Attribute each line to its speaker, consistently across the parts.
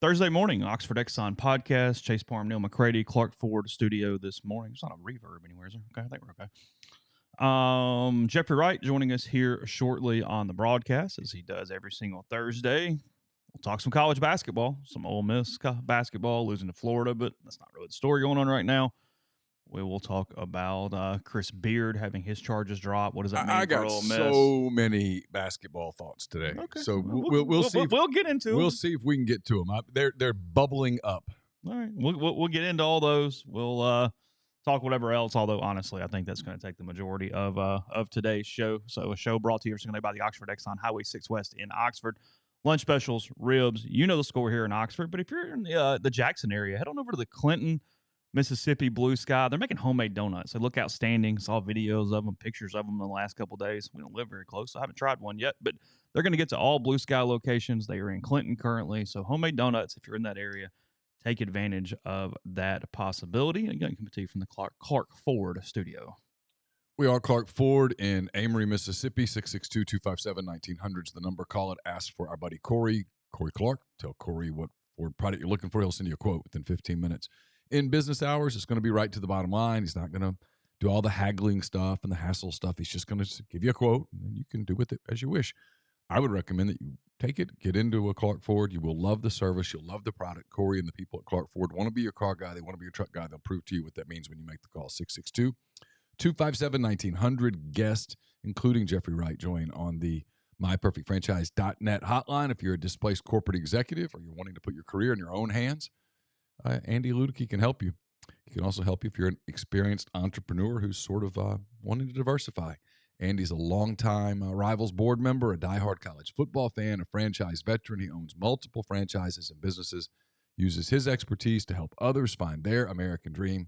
Speaker 1: Thursday morning, Oxford Exxon Podcast. Chase Parham, Neal, McCready, Clark Ford studio this morning. There's not a reverb anywhere, is there? Okay, I think we're okay. Jeffrey Wright joining us here shortly on the broadcast, as he does every single Thursday. We'll talk some college basketball, some Ole Miss basketball, losing to Florida, but that's not really the story going on right now. We will talk about Chris Beard having his charges dropped. What does that mean for Ole Miss?
Speaker 2: I got so many basketball thoughts today.
Speaker 1: Okay.
Speaker 2: So we'll see.
Speaker 1: We'll get into them.
Speaker 2: We'll see if we can get to them. They're bubbling up.
Speaker 1: All right. We'll get into all those. We'll talk whatever else, although honestly, I think that's going to take the majority of today's show. So a show brought to you every single day by the Oxford Exxon Highway 6 West in Oxford. Lunch specials, ribs. You know the score here in Oxford. But if you're in the Jackson area, head on over to the Clinton, Mississippi Blue Sky. They're making homemade donuts. They look outstanding. Saw videos of them, pictures of them in the last couple of days. We don't live very close, so I haven't tried one yet. But they're going to get to all Blue Sky locations. They are in Clinton currently. So homemade donuts, if you're in that area, take advantage of that possibility. Again, coming to you from the Clark Ford studio.
Speaker 2: We are Clark Ford in Amory, Mississippi. 662-257-1900 is the number. Call it. Ask for our buddy Corey Clark. Tell Corey what Ford product you're looking for. He'll send you a quote within 15 minutes. In business hours, it's going to be right to the bottom line. He's not going to do all the haggling stuff and the hassle stuff. He's just going to give you a quote, and then you can do with it as you wish. I would recommend that you take it, get into a Clark Ford. You will love the service. You'll love the product. Corey and the people at Clark Ford want to be your car guy. They want to be your truck guy. They'll prove to you what that means when you make the call. 662-257-1900. Guest, including Jeffrey Wright, join on the myperfectfranchise.net hotline. If you're a displaced corporate executive or you're wanting to put your career in your own hands, Andy Ludicky can help you. He can also help you if you're an experienced entrepreneur who's sort of wanting to diversify. Andy's a longtime Rivals board member, a diehard college football fan, a franchise veteran. He owns multiple franchises and businesses, uses his expertise to help others find their American dream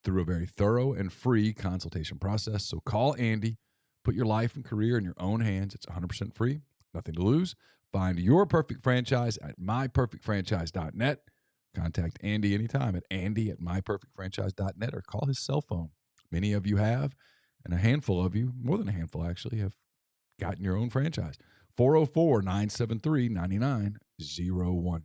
Speaker 2: through a very thorough and free consultation process. So call Andy, put your life and career in your own hands. It's 100% free, nothing to lose. Find your perfect franchise at myperfectfranchise.net. Contact Andy anytime at andy@myperfectfranchise.net or call his cell phone. Many of you have, and a handful of you, more than a handful actually, have gotten your own franchise. 404-973-9901.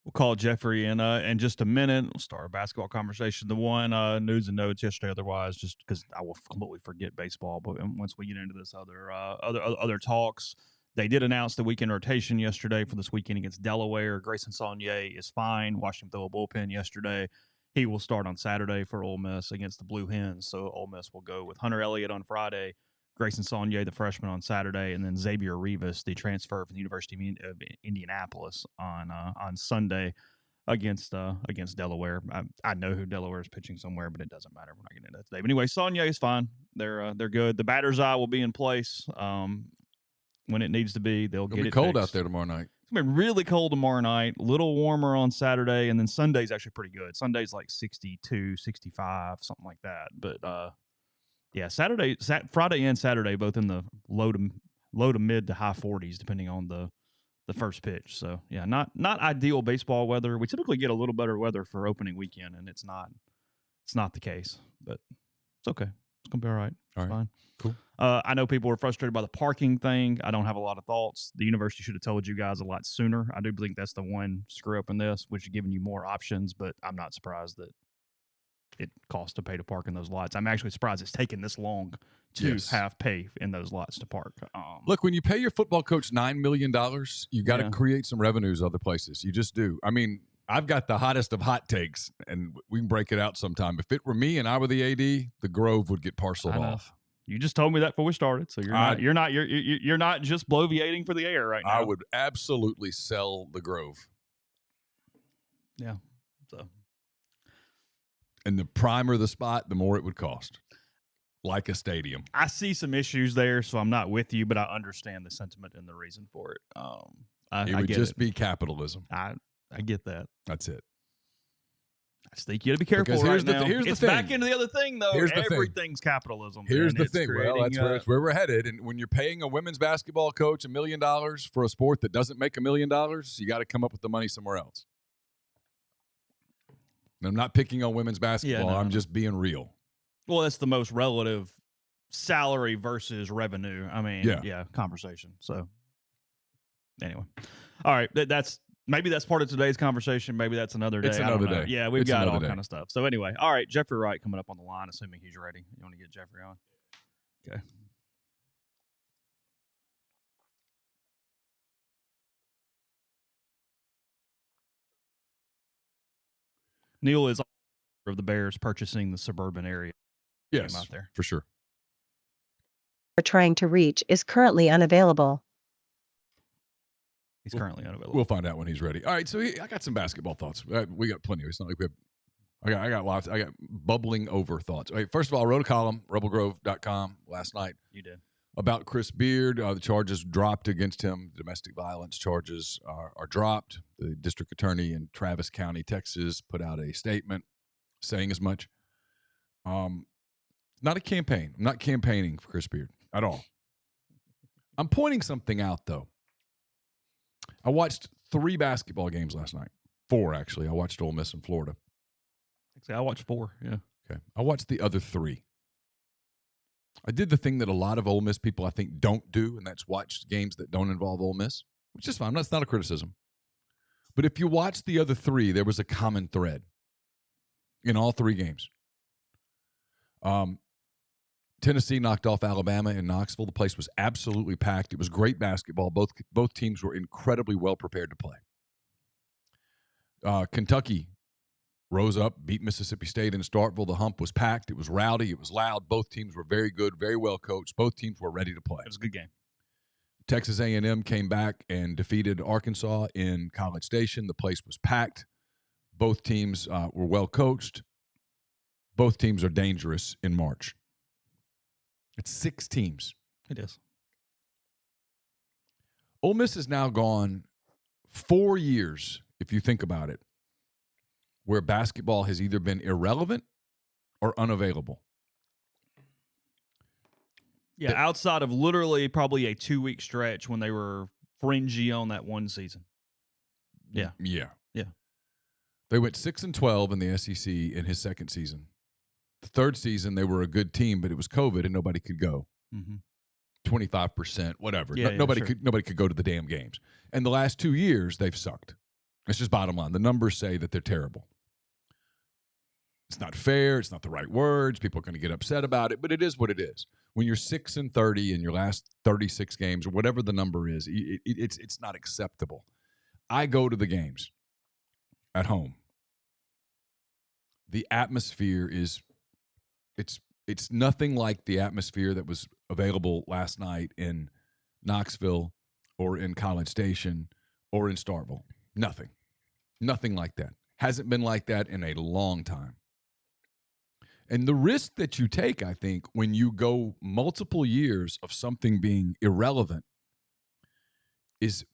Speaker 1: We'll call Jeffrey in just a minute. We'll start our basketball conversation. The one news and notes yesterday, otherwise, just because I will completely forget baseball. But once we get into this other talks, they did announce the weekend rotation yesterday for this weekend against Delaware. Grayson Saunier is fine. Watched him throw a bullpen yesterday. He will start on Saturday for Ole Miss against the Blue Hens. So Ole Miss will go with Hunter Elliott on Friday, Grayson Saunier, the freshman, on Saturday, and then Xavier Rivas, the transfer from the University of Indianapolis, on Sunday against Delaware. I know who Delaware is pitching somewhere, but it doesn't matter. We're not getting into that today. But anyway, Saunier is fine. They're good. The batter's eye will be in place when it needs to be. They'll get it
Speaker 2: cold
Speaker 1: fixed.
Speaker 2: out there tomorrow night.
Speaker 1: It's going to be really cold tomorrow night, a little warmer on Saturday, and then Sunday's actually pretty good. Sunday's like 62, 65, something like that. But, yeah, Friday and Saturday, both in the low to mid to high 40s, depending on the first pitch. So, yeah, not ideal baseball weather. We typically get a little better weather for opening weekend, and it's not the case. But it's okay. It's going to be all right. It's fine.
Speaker 2: Cool.
Speaker 1: I know people were frustrated by the parking thing. I don't have a lot of thoughts. The university should have told you guys a lot sooner. I do think that's the one screw up in this, which is giving you more options, but I'm not surprised that it costs to pay to park in those lots. I'm actually surprised it's taken this long to have pay in those lots to park.
Speaker 2: Look, when you pay your football coach $9 million, you got to create some revenues other places. You just do. I mean, I've got the hottest of hot takes, and we can break it out sometime. If it were me and I were the AD, the Grove would get parceled off.
Speaker 1: You just told me that before we started, so you're not just bloviating for the air right now.
Speaker 2: I would absolutely sell the Grove.
Speaker 1: Yeah. So,
Speaker 2: and the primer the spot, the more it would cost, like a stadium.
Speaker 1: I see some issues there, so I'm not with you, but I understand the sentiment and the reason for it.
Speaker 2: It would just be capitalism.
Speaker 1: I get that.
Speaker 2: That's it.
Speaker 1: I just think you got to be careful
Speaker 2: because
Speaker 1: now.
Speaker 2: Here's
Speaker 1: it's
Speaker 2: the thing.
Speaker 1: back into the other thing, though. Everything's capitalism.
Speaker 2: Here's the thing. Well, that's where we're headed. And when you're paying a women's basketball coach $1 million for a sport that doesn't make $1 million, you got to come up with the money somewhere else. And I'm not picking on women's basketball. I'm just being real.
Speaker 1: Well, that's the most relative salary versus revenue. I mean, conversation. So, anyway. All right. That's Maybe that's part of today's conversation. Maybe that's another day.
Speaker 2: It's another day.
Speaker 1: Yeah, we've
Speaker 2: It's
Speaker 1: got all
Speaker 2: another day.
Speaker 1: kind of stuff. So anyway, all right, Jeffrey Wright coming up on the line, assuming he's ready. You want to get Jeffrey on? Okay. Neal is of the Bears purchasing the suburban area.
Speaker 2: Yes,
Speaker 1: out there
Speaker 2: for sure.
Speaker 3: Are trying to reach is currently unavailable.
Speaker 1: He's currently unavailable.
Speaker 2: We'll find out when he's ready. All right, so I got some basketball thoughts. We got plenty. It's not like we have. I got lots. I got bubbling over thoughts. All right, first of all, I wrote a column, rebelgrove.com, last night.
Speaker 1: You did.
Speaker 2: About Chris Beard. The charges dropped against him. Domestic violence charges are dropped. The district attorney in Travis County, Texas, put out a statement saying as much. Not a campaign. I'm not campaigning for Chris Beard at all. I'm pointing something out, though. I watched 3 basketball games last night. 4, actually. I watched Ole Miss in Florida.
Speaker 1: Actually, I watched 4, yeah.
Speaker 2: Okay. I watched the other 3. I did the thing that a lot of Ole Miss people, I think, don't do, and that's watch games that don't involve Ole Miss, which is fine. That's not a criticism. But if you watch the other 3, there was a common thread in all 3 games. Tennessee knocked off Alabama in Knoxville. The place was absolutely packed. It was great basketball. Both teams were incredibly well prepared to play. Kentucky rose up, beat Mississippi State in Starkville. The hump was packed. It was rowdy. It was loud. Both teams were very good, very well coached. Both teams were ready to play.
Speaker 1: It was a good game.
Speaker 2: Texas A&M came back and defeated Arkansas in College Station. The place was packed. Both teams were well coached. Both teams are dangerous in March. It's 6 teams.
Speaker 1: It is.
Speaker 2: Ole Miss has now gone 4 years, if you think about it, where basketball has either been irrelevant or unavailable.
Speaker 1: Yeah, outside of literally probably a 2-week stretch when they were fringy on that one season. Yeah.
Speaker 2: Yeah.
Speaker 1: Yeah.
Speaker 2: They went 6-12 in the SEC in his second season. The third season, they were a good team, but it was COVID and nobody could go. 25%, whatever. Nobody could go to the damn games. And the last 2 years, they've sucked. It's just bottom line. The numbers say that they're terrible. It's not fair. It's not the right words. People are going to get upset about it, but it is what it is. When you're 6-30 in your last 36 games or whatever the number is, it's not acceptable. I go to the games at home. The atmosphere is it's nothing like the atmosphere that was available last night in Knoxville or in College Station or in Starkville. Nothing like that. Hasn't been like that in a long time. And the risk that you take, I think, when you go multiple years of something being irrelevant is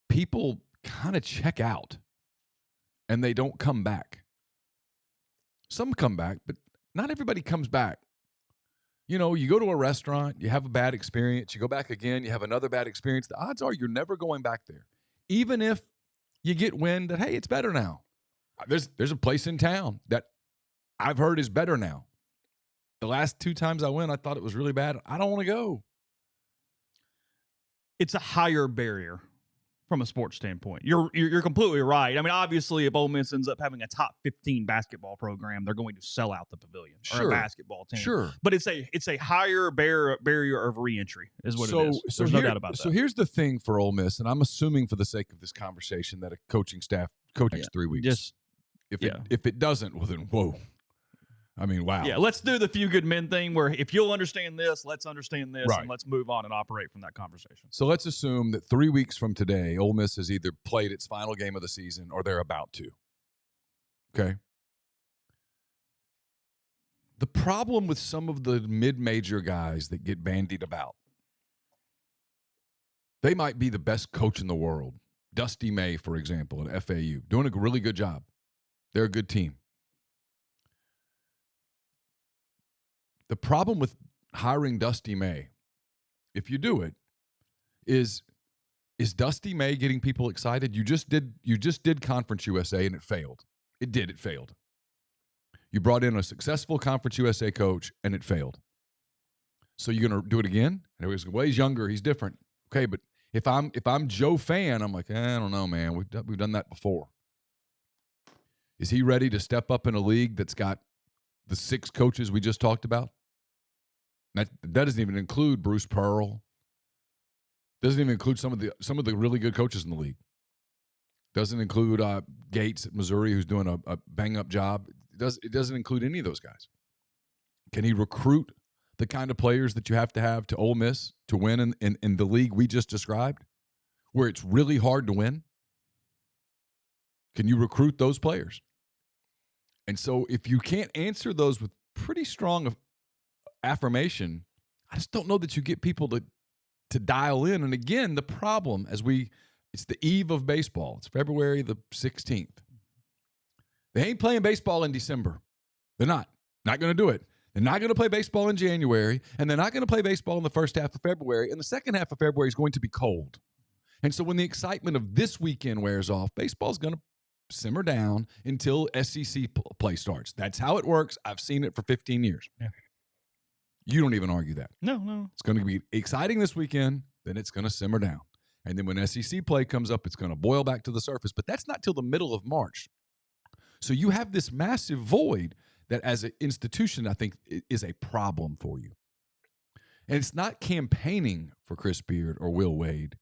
Speaker 2: people kind of check out and they don't come back. Some come back, but not everybody comes back. You know, you go to a restaurant, you have a bad experience, you go back again, you have another bad experience. The odds are you're never going back there. Even if you get wind that, hey, it's better now. There's a place in town that I've heard is better now. The last 2 times I went, I thought it was really bad. I don't want to go.
Speaker 1: It's a higher barrier from a sports standpoint. You're completely right. I mean, obviously, if Ole Miss ends up having a top 15 basketball program, they're going to sell out the pavilion or a basketball team.
Speaker 2: Sure.
Speaker 1: But it's a higher barrier of reentry is what it is. There's no doubt about that.
Speaker 2: So here's the thing for Ole Miss, and I'm assuming for the sake of this conversation that a coaching staff coaches 3 weeks. If it doesn't, well then, whoa. I mean, wow.
Speaker 1: Yeah, let's do the few good men thing where if you'll understand this, let's understand this,
Speaker 2: right,
Speaker 1: and let's move on and operate from that conversation.
Speaker 2: So let's assume that 3 weeks from today, Ole Miss has either played its final game of the season or they're about to. Okay? The problem with some of the mid-major guys that get bandied about, they might be the best coach in the world. Dusty May, for example, at FAU, doing a really good job. They're a good team. The problem with hiring Dusty May, if you do it, is Dusty May getting people excited? You just did Conference USA and it failed. It failed. You brought in a successful Conference USA coach and it failed. So you're going to do it again? And everybody's going, well, he's younger, he's different. Okay, but If I'm Joe Fan, I'm like, I don't know, man. We've done that before. Is he ready to step up in a league that's got the 6 coaches we just talked about? That doesn't even include Bruce Pearl. Doesn't even include some of the really good coaches in the league. Doesn't include Gates at Missouri, who's doing a bang-up job. It doesn't include any of those guys. Can he recruit the kind of players that you have to Ole Miss to win in the league we just described, where it's really hard to win? Can you recruit those players? And so if you can't answer those with pretty strong affirmation, I just don't know that you get people to dial in. And again, the problem it's the eve of baseball. It's February the 16th. They ain't playing baseball in December. They're not going to do it. They're not going to play baseball in January, and they're not going to play baseball in the first half of February, and the second half of February is going to be cold. And so when the excitement of this weekend wears off, baseball's going to simmer down until SEC play starts. That's how it works. I've seen it for 15 years.
Speaker 1: Yeah.
Speaker 2: You don't even argue that.
Speaker 1: No.
Speaker 2: It's going to be exciting this weekend, then it's going to simmer down. And then when SEC play comes up, it's going to boil back to the surface. But that's not till the middle of March. So you have this massive void that as an institution, I think, is a problem for you. And it's not campaigning for Chris Beard or Will Wade,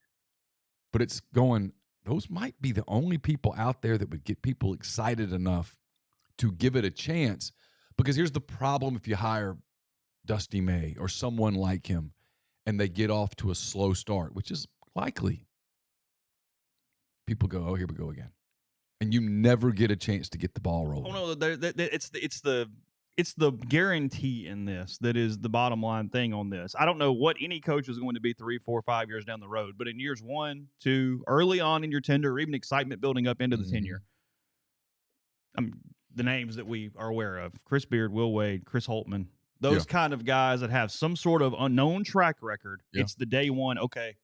Speaker 2: but it's going, those might be the only people out there that would get people excited enough to give it a chance. Because here's the problem if you hire Dusty May or someone like him and they get off to a slow start, which is likely. People go, oh, here we go again. And you never get a chance to get the ball rolling.
Speaker 1: Oh no, it's the guarantee in this that is the bottom line thing on this. I don't know what any coach is going to be 3, 4, 5 years down the road, but in years 1, 2, early on in your tenure, or even excitement building up into the tenure, the names that we are aware of: Chris Beard, Will Wade, Chris Holtman, those kind of guys that have some sort of unknown track record. Yeah. It's the day one. Okay,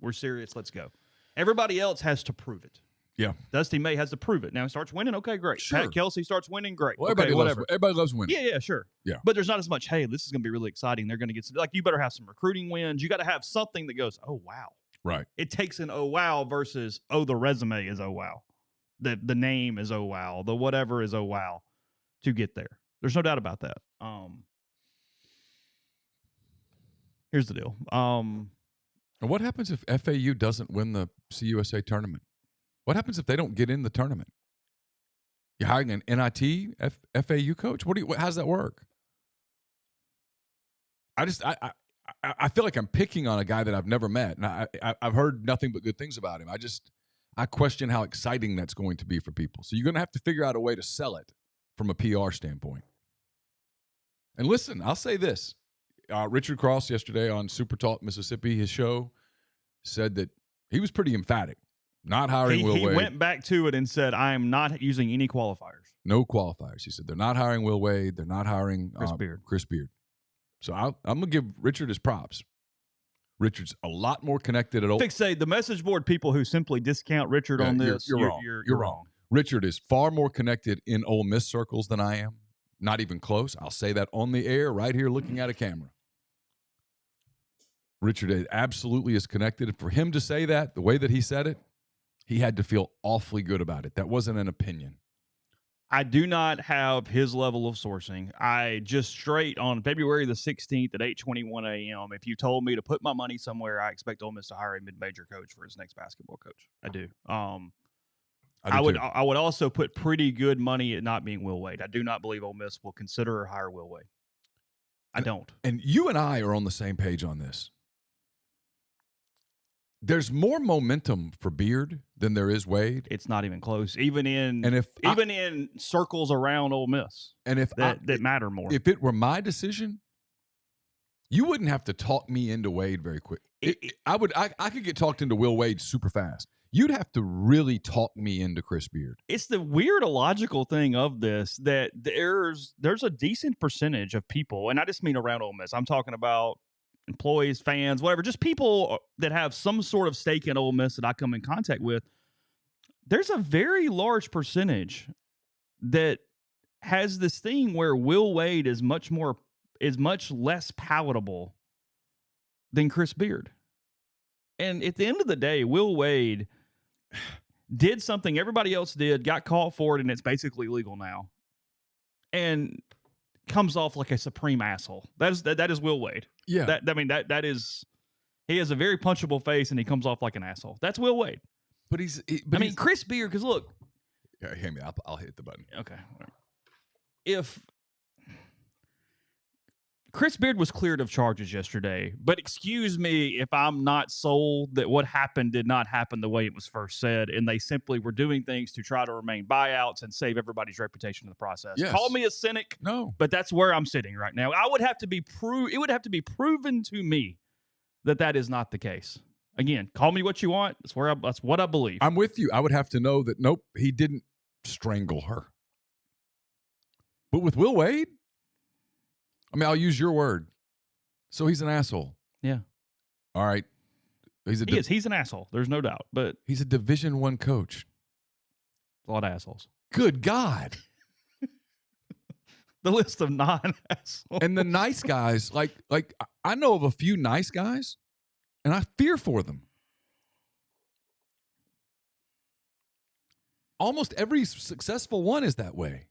Speaker 1: we're serious. Let's go. Everybody else has to prove it.
Speaker 2: Yeah.
Speaker 1: Dusty May has to prove it. Now he starts winning. Okay, great.
Speaker 2: Sure.
Speaker 1: Pat Kelsey starts winning. Great.
Speaker 2: Well,
Speaker 1: okay, whatever.
Speaker 2: Everybody loves winning.
Speaker 1: Yeah, sure.
Speaker 2: Yeah.
Speaker 1: But there's not as much, hey, this is going to be really exciting. They're going to get some, like, you better have some recruiting wins. You got to have something that goes, oh, wow.
Speaker 2: Right.
Speaker 1: It takes an oh, wow versus, oh, the resume is oh, wow. The name is oh, wow. The whatever is oh, wow to get there. There's no doubt about that. Here's the deal.
Speaker 2: And what happens if FAU doesn't win the CUSA tournament? What happens if they don't get in the tournament? You're hiring an NIT FAU coach? How does that work? I feel like I'm picking on a guy that I've never met, and I've heard nothing but good things about him. I question how exciting that's going to be for people. So you're going to have to figure out a way to sell it from a PR standpoint. And listen, I'll say this. Richard Cross yesterday on Super Talk Mississippi, his show, said that he was pretty emphatic. Not hiring Will Wade.
Speaker 1: He went back to it and said, I am not using any qualifiers.
Speaker 2: No qualifiers. He said they're not hiring Will Wade. They're not hiring Chris Beard. So I'm going to give Richard his props. Richard's a lot more connected at Ole Miss.
Speaker 1: Say the message board people who simply discount Richard on this,
Speaker 2: you're wrong. You're wrong. Richard is far more connected in Ole Miss circles than I am. Not even close. I'll say that on the air right here looking at a camera. Richard absolutely is connected. And for him to say that, the way that he said it, he had to feel awfully good about it. That wasn't an opinion.
Speaker 1: I do not have his level of sourcing. I just straight on February the 16th at 8:21 a.m., if you told me to put my money somewhere, I expect Ole Miss to hire a mid-major coach for his next basketball coach. I do. I would also put pretty good money at not being Will Wade. I do not believe Ole Miss will consider or hire Will Wade. I don't.
Speaker 2: And you and I are on the same page on this. There's more momentum for Beard than there is Wade.
Speaker 1: It's not even close. Even in circles around Ole Miss,
Speaker 2: and if
Speaker 1: that matter more.
Speaker 2: If it were my decision, you wouldn't have to talk me into Wade very quick. I could get talked into Will Wade super fast. You'd have to really talk me into Chris Beard.
Speaker 1: It's the weird illogical thing of this that there's a decent percentage of people, and I just mean around Ole Miss. I'm talking about employees, fans, whatever, just people that have some sort of stake in Ole Miss that I come in contact with. There's a very large percentage that has this thing where Will Wade is much less palatable than Chris Beard. And at the end of the day, Will Wade did something everybody else did, got caught for it, and it's basically legal now. And comes off like a supreme asshole. That is Will Wade.
Speaker 2: Yeah.
Speaker 1: That is, he has a very punchable face and he comes off like an asshole. That's Will Wade.
Speaker 2: But
Speaker 1: Chris Beard, because look.
Speaker 2: Yeah, hear me. I'll hit the button.
Speaker 1: Okay. If Chris Beard was cleared of charges yesterday, but excuse me if I'm not sold that what happened did not happen the way it was first said, and they simply were doing things to try to remain buyouts and save everybody's reputation in the process.
Speaker 2: Yes.
Speaker 1: Call me a cynic,
Speaker 2: no,
Speaker 1: but that's where I'm sitting right now. It would have to be proven to me that is not the case. Again, call me what you want. That's what I believe.
Speaker 2: I'm with you. I would have to know that, nope, he didn't strangle her. But with Will Wade, I'll use your word. So he's an asshole.
Speaker 1: Yeah.
Speaker 2: All right.
Speaker 1: He's an asshole. There's no doubt. But
Speaker 2: he's a Division I coach.
Speaker 1: A lot of assholes.
Speaker 2: Good God.
Speaker 1: The list of non-assholes.
Speaker 2: And the nice guys, like I know of a few nice guys, and I fear for them. Almost every successful one is that way.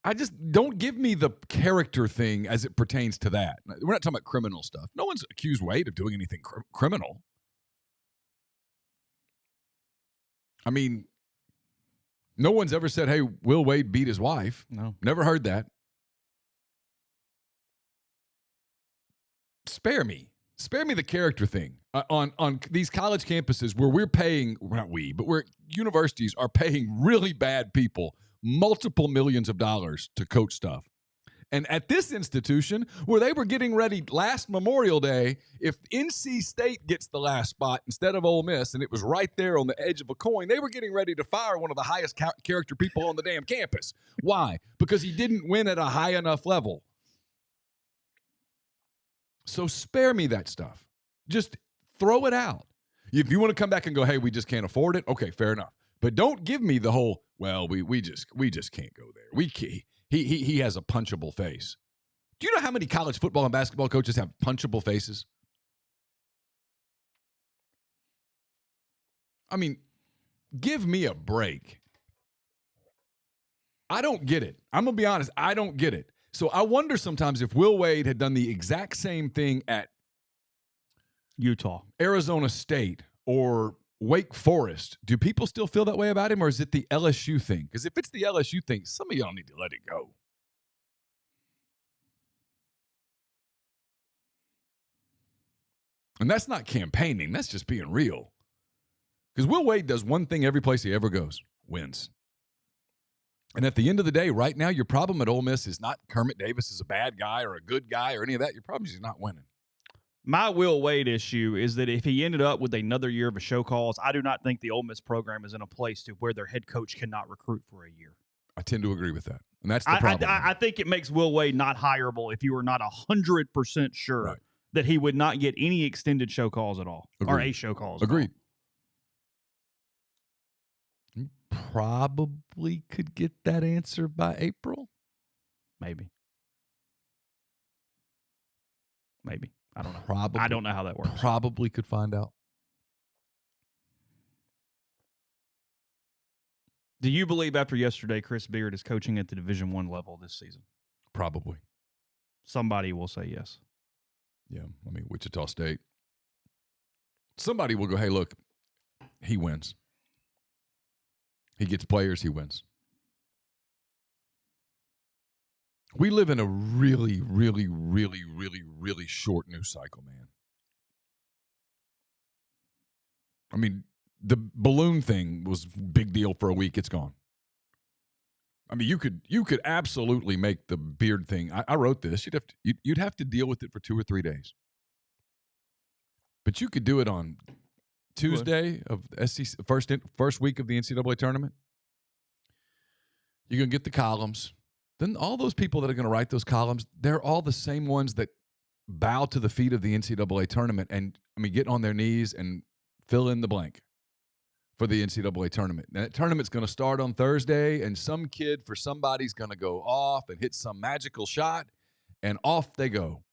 Speaker 2: I just don't give me the character thing as it pertains to that. We're not talking about criminal stuff. No one's accused Wade of doing anything criminal. No one's ever said, hey, Will Wade beat his wife.
Speaker 1: No.
Speaker 2: Never heard that. Spare me the character thing on these college campuses where we're paying, not we, but where universities are paying really bad people multiple millions of dollars to coach stuff. And at this institution, where they were getting ready last Memorial Day, if NC State gets the last spot instead of Ole Miss, and it was right there on the edge of a coin, they were getting ready to fire one of the highest character people on the damn campus. Why? Because he didn't win at a high enough level. So spare me that stuff. Just throw it out. If you want to come back and go, hey, we just can't afford it, okay, fair enough. But don't give me the whole, well, we just can't go there. He has a punchable face. Do you know how many college football and basketball coaches have punchable faces? Give me a break. I don't get it. I'm going to be honest. I don't get it. So I wonder sometimes if Will Wade had done the exact same thing at
Speaker 1: Utah,
Speaker 2: Arizona State, or Wake Forest, do people still feel that way about him, or is it the LSU thing? Because if it's the LSU thing, some of y'all need to let it go. And that's not campaigning. That's just being real. Because Will Wade does one thing every place he ever goes, wins. And at the end of the day, right now, your problem at Ole Miss is not Kermit Davis is a bad guy or a good guy or any of that. Your problem is he's not winning.
Speaker 1: My Will Wade issue is that if he ended up with another year of a show cause, I do not think the Ole Miss program is in a place to where their head coach cannot recruit for a year.
Speaker 2: I tend to agree with that. And that's the problem.
Speaker 1: I think it makes Will Wade not hireable if you are not 100% sure that he would not get any extended show calls at all.
Speaker 2: Agreed.
Speaker 1: Or a show calls.
Speaker 2: Agreed. You probably could get that answer by April.
Speaker 1: Maybe. I don't know.
Speaker 2: Probably.
Speaker 1: I don't know how that works.
Speaker 2: Probably could find out.
Speaker 1: Do you believe after yesterday Chris Beard is coaching at the Division I level this season?
Speaker 2: Probably.
Speaker 1: Somebody will say yes.
Speaker 2: Yeah, Wichita State. Somebody will go, hey, look, he wins. He gets players, he wins. We live in a really, really, really, really, really short news cycle, man. The balloon thing was a big deal for a week. It's gone. You could absolutely make the Beard thing. I wrote this. You'd have to deal with it for 2 or 3 days. But you could do it on Tuesday of SEC first week of the NCAA tournament. You're going to get the columns. Then all those people that are going to write those columns, they're all the same ones that bow to the feet of the NCAA tournament and get on their knees and fill in the blank for the NCAA tournament. Now, that tournament's going to start on Thursday, and some kid for somebody's going to go off and hit some magical shot, and off they go.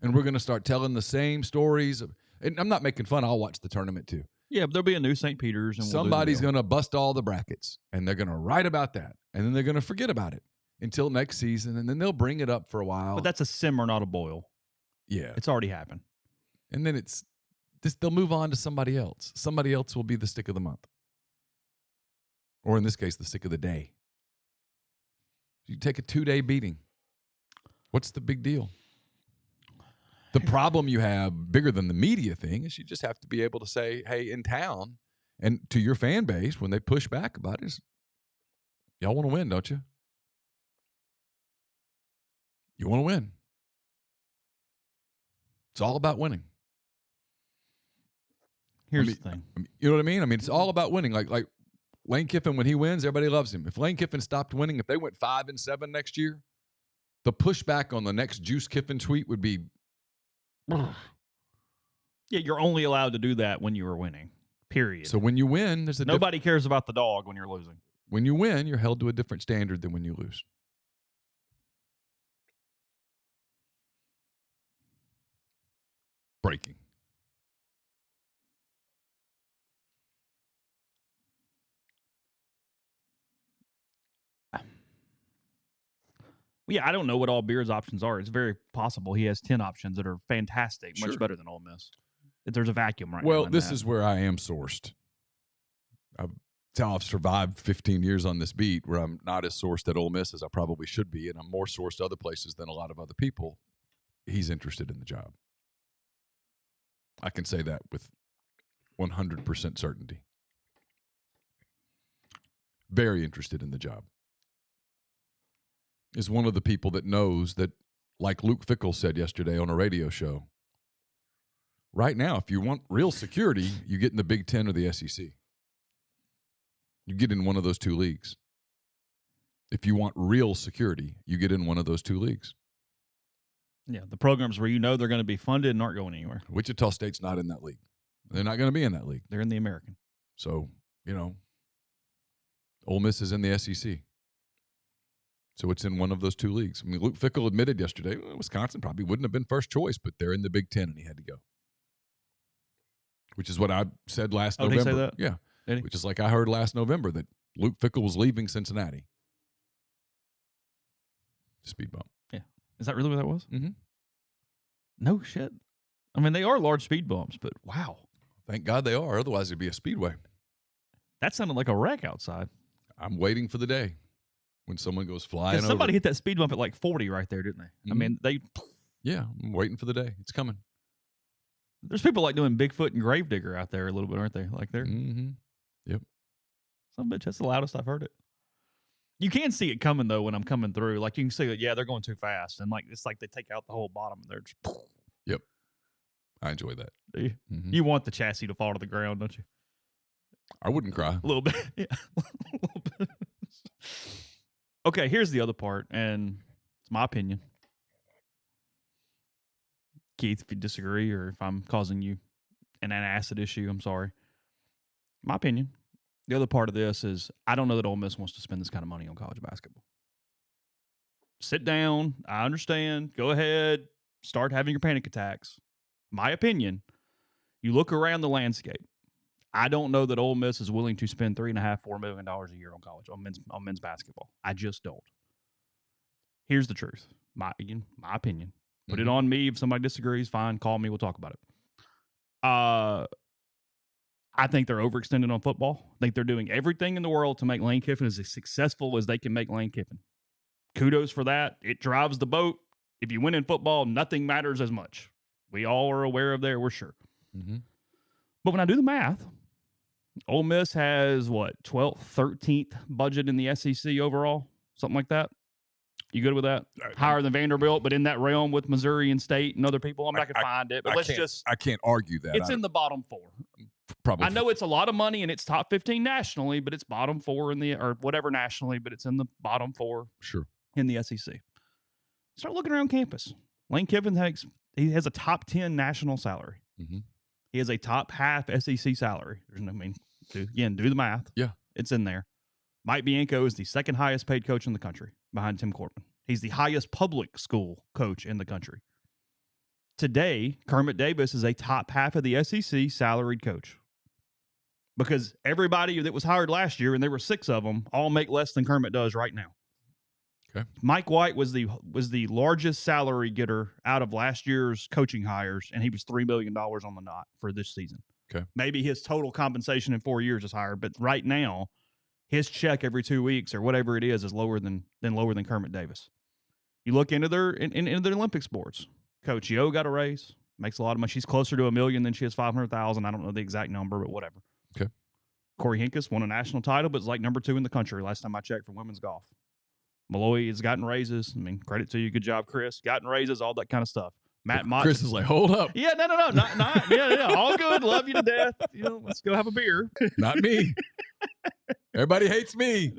Speaker 2: And we're going to start telling the same stories. And I'm not making fun. I'll watch the tournament too.
Speaker 1: Yeah, but there'll be a new St. Peter's. And
Speaker 2: somebody's going to bust all the brackets, and they're going to write about that. And then they're going to forget about it until next season. And then they'll bring it up for a while.
Speaker 1: But that's a simmer, not a boil.
Speaker 2: Yeah.
Speaker 1: It's already happened.
Speaker 2: And then they'll move on to somebody else. Somebody else will be the stick of the month. Or in this case, the stick of the day. You take a 2-day beating. What's the big deal? The problem you have, bigger than the media thing, is you just have to be able to say, hey, in town, and to your fan base, when they push back about it, is, y'all want to win, don't you? You want to win. It's all about winning.
Speaker 1: Here's the thing.
Speaker 2: You know what I mean? I mean, it's all about winning. Like Lane Kiffin, when he wins, everybody loves him. If Lane Kiffin stopped winning, if they went 5-7 next year, the pushback on the next Juice Kiffin tweet would be,
Speaker 1: yeah, you're only allowed to do that when you are winning, period.
Speaker 2: So when you win, there's
Speaker 1: nobody cares about the dog when you're losing.
Speaker 2: When you win, you're held to a different standard than when you lose. Breaking.
Speaker 1: Yeah, I don't know what all Beard's options are. It's very possible he has 10 options that are fantastic, much better than Ole Miss. There's a vacuum right now.
Speaker 2: Well, this is where I am sourced. That's how I've survived 15 years on this beat, where I'm not as sourced at Ole Miss as I probably should be, and I'm more sourced other places than a lot of other people. He's interested in the job. I can say that with 100% certainty. Very interested in the job. Is one of the people that knows that, like Luke Fickell said yesterday on a radio show, right now, if you want real security, you get in the Big Ten or the SEC. You get in one of those two leagues. If you want real security, you get in one of those two leagues.
Speaker 1: Yeah, the programs where you know they're going to be funded and aren't going anywhere.
Speaker 2: Wichita State's not in that league. They're not going to be in that league.
Speaker 1: They're in the American.
Speaker 2: So, Ole Miss is in the SEC. So it's in one of those two leagues. I mean, Luke Fickell admitted yesterday, Wisconsin probably wouldn't have been first choice, but they're in the Big Ten and he had to go. Which is what I said last November.
Speaker 1: Did he say that?
Speaker 2: Yeah.
Speaker 1: Did he?
Speaker 2: Which is like I heard last November that Luke Fickell was leaving Cincinnati. Speed bump.
Speaker 1: Yeah. Is that really what that was?
Speaker 2: Mm-hmm.
Speaker 1: No shit. I mean, they are large speed bumps, but wow.
Speaker 2: Thank God they are. Otherwise, it'd be a speedway.
Speaker 1: That sounded like a wreck outside.
Speaker 2: I'm waiting for the day when someone goes flying over.
Speaker 1: Somebody hit that speed bump at like 40 right there, didn't they?
Speaker 2: Mm-hmm.
Speaker 1: I mean,
Speaker 2: Yeah, I'm waiting for the day. It's coming.
Speaker 1: There's people like doing Bigfoot and Gravedigger out there a little bit, aren't they? Like they're.
Speaker 2: Mm-hmm. Yep.
Speaker 1: Some bitch, that's the loudest I've heard it. You can see it coming though when I'm coming through. Like you can see that, yeah, they're going too fast, and like it's like they take out the whole bottom. They're just.
Speaker 2: Yep. I enjoy that.
Speaker 1: Do you?
Speaker 2: Mm-hmm.
Speaker 1: You want the chassis to fall to the ground, don't you?
Speaker 2: I wouldn't cry.
Speaker 1: A little bit. Yeah. A little bit. Okay, here's the other part, and it's my opinion. Keith, if you disagree or if I'm causing you an acid issue, I'm sorry. My opinion. The other part of this is I don't know that Ole Miss wants to spend this kind of money on college basketball. Sit down. I understand. Go ahead. Start having your panic attacks. My opinion, you look around the landscape. I don't know that Ole Miss is willing to spend $3.5–4 million a year on college, on men's basketball. I just don't. Here's the truth. My opinion. Put it on me. If somebody disagrees, fine. Call me. We'll talk about it. I think they're overextended on football. I think they're doing everything in the world to make Lane Kiffin as successful as they can make Lane Kiffin. Kudos for that. It drives the boat. If you win in football, nothing matters as much. We all are aware of that, we're sure. Mm-hmm. But when I do the math, Ole Miss has, 12th, 13th budget in the SEC overall? Something like that? You good with that? Higher than Vanderbilt, but in that realm with Missouri and State and other people? I'm not going to find it, but
Speaker 2: I can't argue that.
Speaker 1: It's in the bottom four.
Speaker 2: Probably.
Speaker 1: I know it's a lot of money and it's top 15 nationally, but it's bottom four or whatever nationally, but it's in the bottom four.
Speaker 2: Sure.
Speaker 1: In the SEC. Start looking around campus. Lane Kiffin he has a top 10 national salary. Mm-hmm. He has a top half SEC salary. Do the math.
Speaker 2: Yeah.
Speaker 1: It's in there. Mike Bianco is the second highest paid coach in the country behind Tim Corbin. He's the highest public school coach in the country. today, Kermit Davis is a top half of the SEC salaried coach. Because everybody that was hired last year, and there were 6 of them, all make less than Kermit does right now.
Speaker 2: Okay.
Speaker 1: Mike White was the largest salary getter out of last year's coaching hires, and he was $3 million on the knot for this season.
Speaker 2: Okay.
Speaker 1: Maybe his total compensation in 4 years is higher, but right now, his check every 2 weeks or whatever it is lower than Kermit Davis. You look into their Olympic sports. Coach Yo got a raise, makes a lot of money. She's closer to $1 million than she is $500,000. I don't know the exact number, but whatever.
Speaker 2: Okay.
Speaker 1: Corey Hinkes won a national title, but it's like number 2 in the country last time I checked for women's golf. Malloy has gotten raises. I mean, credit to you. Good job, Chris. Gotten raises, all that kind of stuff. Matt Mott.
Speaker 2: Chris is like, hold up.
Speaker 1: Yeah, no. Not yeah. All good. Love you to death. Let's go have a beer.
Speaker 2: Not me. Everybody hates me.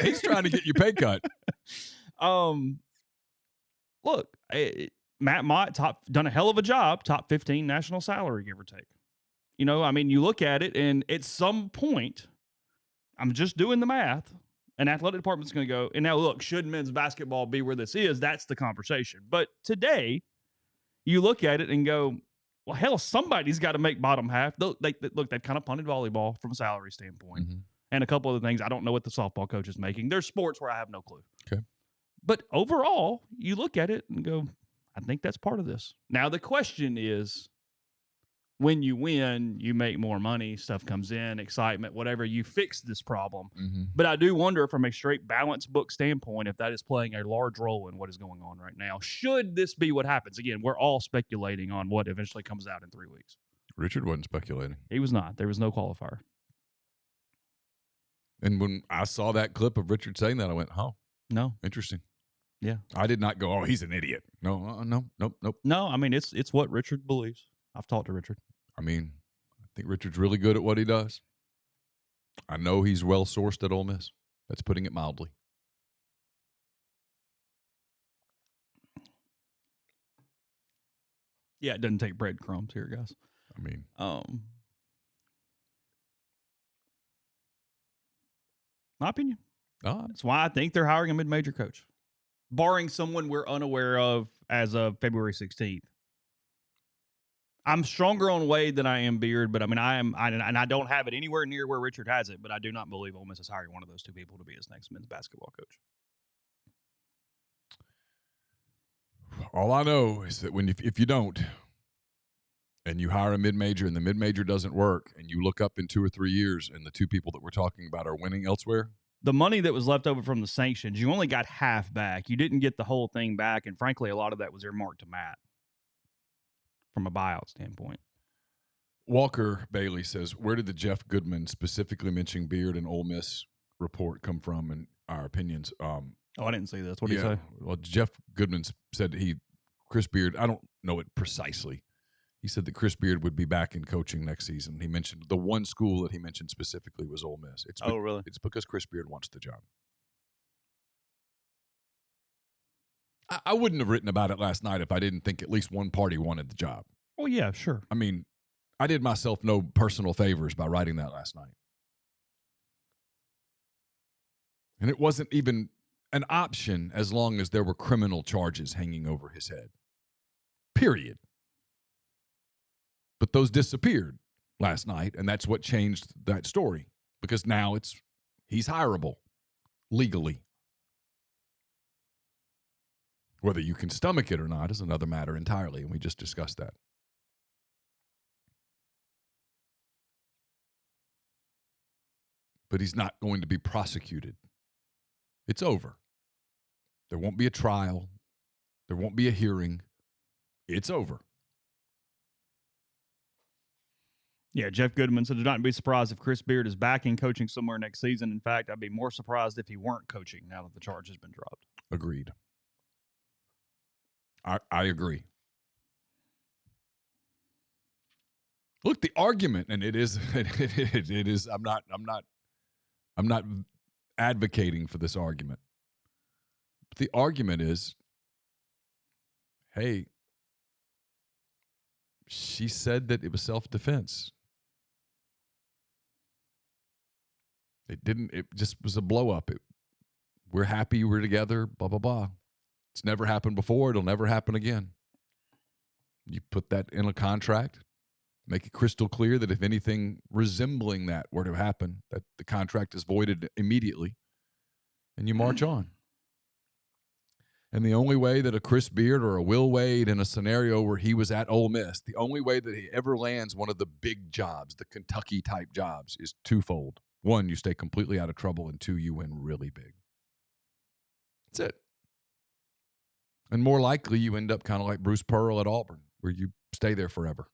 Speaker 2: He's trying to get you pay cut.
Speaker 1: Look, Matt Mott done a hell of a job. Top 15 national salary, give or take. I mean, you look at it, and at some point, I'm just doing the math, an athletic department's going to go, and now look, should men's basketball be where this is? That's the conversation. But today, you look at it and go, well, hell, somebody's got to make bottom half. Look, they've kind of punted volleyball from a salary standpoint. Mm-hmm. And a couple other things. I don't know what the softball coach is making. There's sports where I have no clue.
Speaker 2: Okay.
Speaker 1: But overall, you look at it and go, I think that's part of this. Now, the question is, when you win, you make more money, stuff comes in, excitement, whatever, you fix this problem.
Speaker 2: Mm-hmm.
Speaker 1: But I do wonder from a straight balance book standpoint if that is playing a large role in what is going on right now. Should this be what happens? Again, we're all speculating on what eventually comes out in 3 weeks.
Speaker 2: Richard wasn't speculating.
Speaker 1: He was not. There was no qualifier.
Speaker 2: And when I saw that clip of Richard saying that, I went, oh,
Speaker 1: no.
Speaker 2: Interesting.
Speaker 1: Yeah.
Speaker 2: I did not go, oh, he's an idiot. No, nope.
Speaker 1: No, I mean, it's what Richard believes. I've talked to Richard.
Speaker 2: I mean, I think Richard's really good at what he does. I know he's well-sourced at Ole Miss. That's putting it mildly.
Speaker 1: Yeah, it doesn't take breadcrumbs here, guys.
Speaker 2: I mean,
Speaker 1: my opinion. That's why I think they're hiring a mid-major coach, barring someone we're unaware of as of February 16th. I'm stronger on Wade than I am Beard, but I mean, I don't have it anywhere near where Richard has it, but I do not believe Ole Miss is hiring one of those 2 people to be his next men's basketball coach.
Speaker 2: All I know is that if you don't, and you hire a mid-major and the mid-major doesn't work, and you look up in 2 or 3 years and the 2 people that we're talking about are winning elsewhere.
Speaker 1: The money that was left over from the sanctions, you only got half back. You didn't get the whole thing back, and frankly, a lot of that was earmarked to Matt from a buyout standpoint.
Speaker 2: Walker Bailey says, where did the Jeff Goodman specifically mentioning Beard and Ole Miss report come from in our opinions?
Speaker 1: I didn't see this. What did he say?
Speaker 2: Well, Jeff Goodman said Chris Beard, I don't know it precisely. He said that Chris Beard would be back in coaching next season. He mentioned the one school that he mentioned specifically was Ole Miss.
Speaker 1: Really?
Speaker 2: It's because Chris Beard wants the job. I wouldn't have written about it last night if I didn't think at least one party wanted the job.
Speaker 1: Oh, yeah, sure.
Speaker 2: I mean, I did myself no personal favors by writing that last night. And it wasn't even an option as long as there were criminal charges hanging over his head. Period. But those disappeared last night, and that's what changed that story. Because now he's hireable legally. Whether you can stomach it or not is another matter entirely, and we just discussed that. But he's not going to be prosecuted. It's over. There won't be a trial. There won't be a hearing. It's over.
Speaker 1: Yeah, Jeff Goodman said, "Do not be surprised if Chris Beard is back in coaching somewhere next season. In fact, I'd be more surprised if he weren't coaching now that the charge has been dropped."
Speaker 2: Agreed. I agree. Look, the argument, and it is. I'm not advocating for this argument. But the argument is, hey, she said that it was self-defense. It just was a blow-up. We're happy we're together, blah, blah, blah. It's never happened before. It'll never happen again. You put that in a contract, make it crystal clear that if anything resembling that were to happen, that the contract is voided immediately, and you march on. And the only way that a Chris Beard or a Will Wade in a scenario where he was at Ole Miss, the only way that he ever lands one of the big jobs, the Kentucky-type jobs, is twofold. One, you stay completely out of trouble, and two, you win really big. That's it. And more likely, you end up kind of like Bruce Pearl at Auburn, where you stay there forever.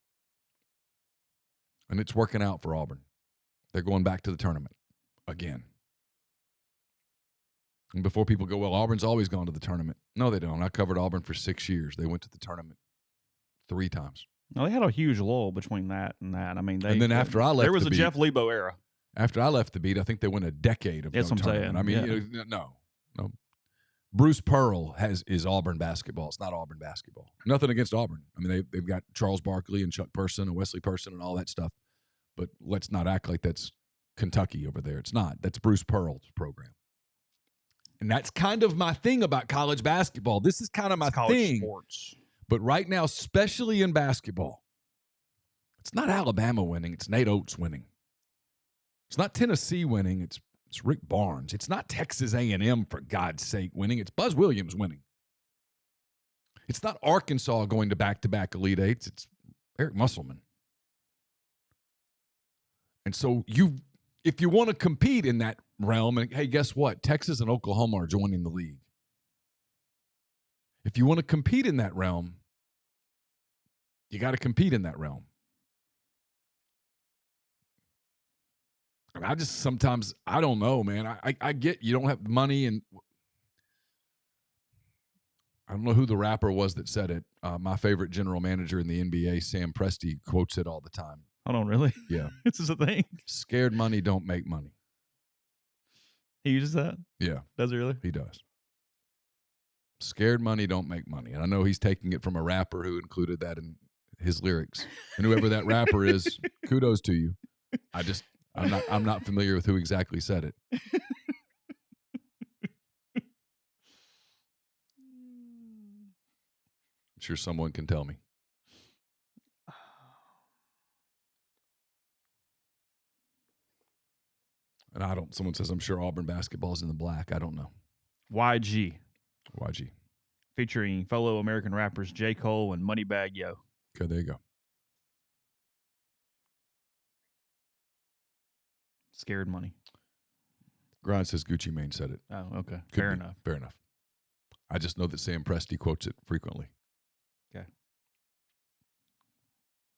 Speaker 2: And it's working out for Auburn. They're going back to the tournament again. And before people go, well, Auburn's always gone to the tournament. No, they don't. I covered Auburn for 6 years. They went to the tournament 3 times.
Speaker 1: No, they had a huge lull between that and that. I mean,
Speaker 2: and then after I left,
Speaker 1: there was a Jeff Lebo era.
Speaker 2: After I left the beat, I think they went a decade of
Speaker 1: That's
Speaker 2: no
Speaker 1: what I'm
Speaker 2: tournament.
Speaker 1: saying.
Speaker 2: I mean, no. Bruce Pearl is Auburn basketball. It's not Auburn basketball. Nothing against Auburn. I mean, they've got Charles Barkley and Chuck Person and Wesley Person and all that stuff. But let's not act like that's Kentucky over there. It's not. That's Bruce Pearl's program. And that's kind of my thing about college basketball. This is kind of my thing.
Speaker 1: Sports.
Speaker 2: But right now, especially in basketball, it's not Alabama winning. It's Nate Oates winning. It's not Tennessee winning. It's Rick Barnes. It's not Texas A&M, for God's sake, winning. It's Buzz Williams winning. It's not Arkansas going to back-to-back Elite Eights. It's Eric Musselman. And so if you want to compete in that realm, and hey, guess what? Texas and Oklahoma are joining the league. If you want to compete in that realm, you got to compete in that realm. And I just sometimes, I don't know, man. I get you don't have money, and I don't know who the rapper was that said it. My favorite general manager in the NBA, Sam Presti, quotes it all the time.
Speaker 1: Hold on, really?
Speaker 2: Yeah.
Speaker 1: This is a thing?
Speaker 2: Scared money don't make money.
Speaker 1: He uses that?
Speaker 2: Yeah.
Speaker 1: Does he really?
Speaker 2: He does. Scared money don't make money. And I know he's taking it from a rapper who included that in his lyrics. And whoever that rapper is, kudos to you. I'm not familiar with who exactly said it. I'm sure someone can tell me. And someone says, I'm sure Auburn basketball is in the black. I don't know.
Speaker 1: YG. Featuring fellow American rappers J. Cole and Moneybagg Yo.
Speaker 2: Okay, there you go.
Speaker 1: Scared money.
Speaker 2: Grind says Gucci Mane said it.
Speaker 1: Oh, okay.
Speaker 2: Fair enough. I just know that Sam Presti quotes it frequently.
Speaker 1: Okay.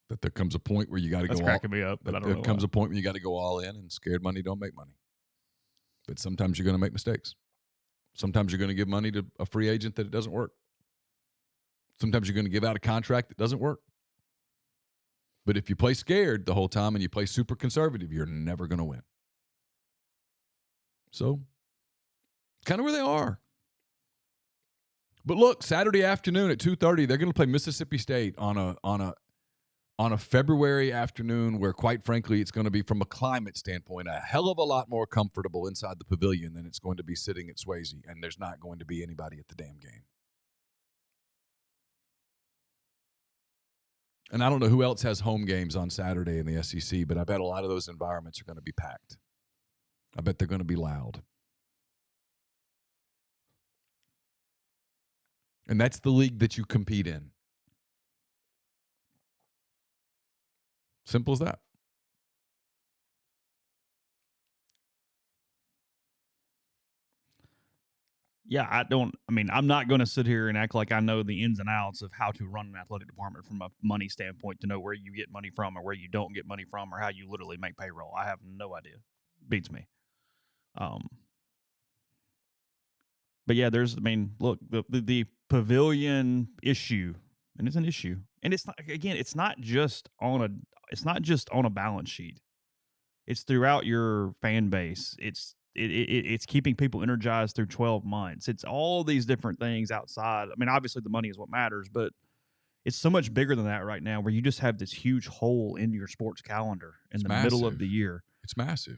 Speaker 2: That there comes a point where you got to go all in.
Speaker 1: That's cracking me up, but I don't know.
Speaker 2: There comes a point when you got to go all in, and scared money don't make money. But sometimes you're going to make mistakes. Sometimes you're going to give money to a free agent that it doesn't work. Sometimes you're going to give out a contract that doesn't work. But if you play scared the whole time and you play super conservative, you're never going to win. So, kind of where they are. But look, Saturday afternoon at 2:30, they're going to play Mississippi State on a February afternoon where, quite frankly, it's going to be, from a climate standpoint, a hell of a lot more comfortable inside the pavilion than it's going to be sitting at Swayze, and there's not going to be anybody at the damn game. And I don't know who else has home games on Saturday in the SEC, but I bet a lot of those environments are going to be packed. I bet they're going to be loud. And that's the league that you compete in. Simple as that.
Speaker 1: Yeah, I'm not going to sit here and act like I know the ins and outs of how to run an athletic department from a money standpoint, to know where you get money from or where you don't get money from or how you literally make payroll. I have no idea. Beats me. But yeah, look, the pavilion issue, and it's an issue. And it's not just on a balance sheet. It's throughout your fan base. It's keeping people energized through 12 months. It's all these different things outside. I mean, obviously the money is what matters, but it's so much bigger than that right now, where you just have this huge hole in your sports calendar in the middle of the year.
Speaker 2: It's massive.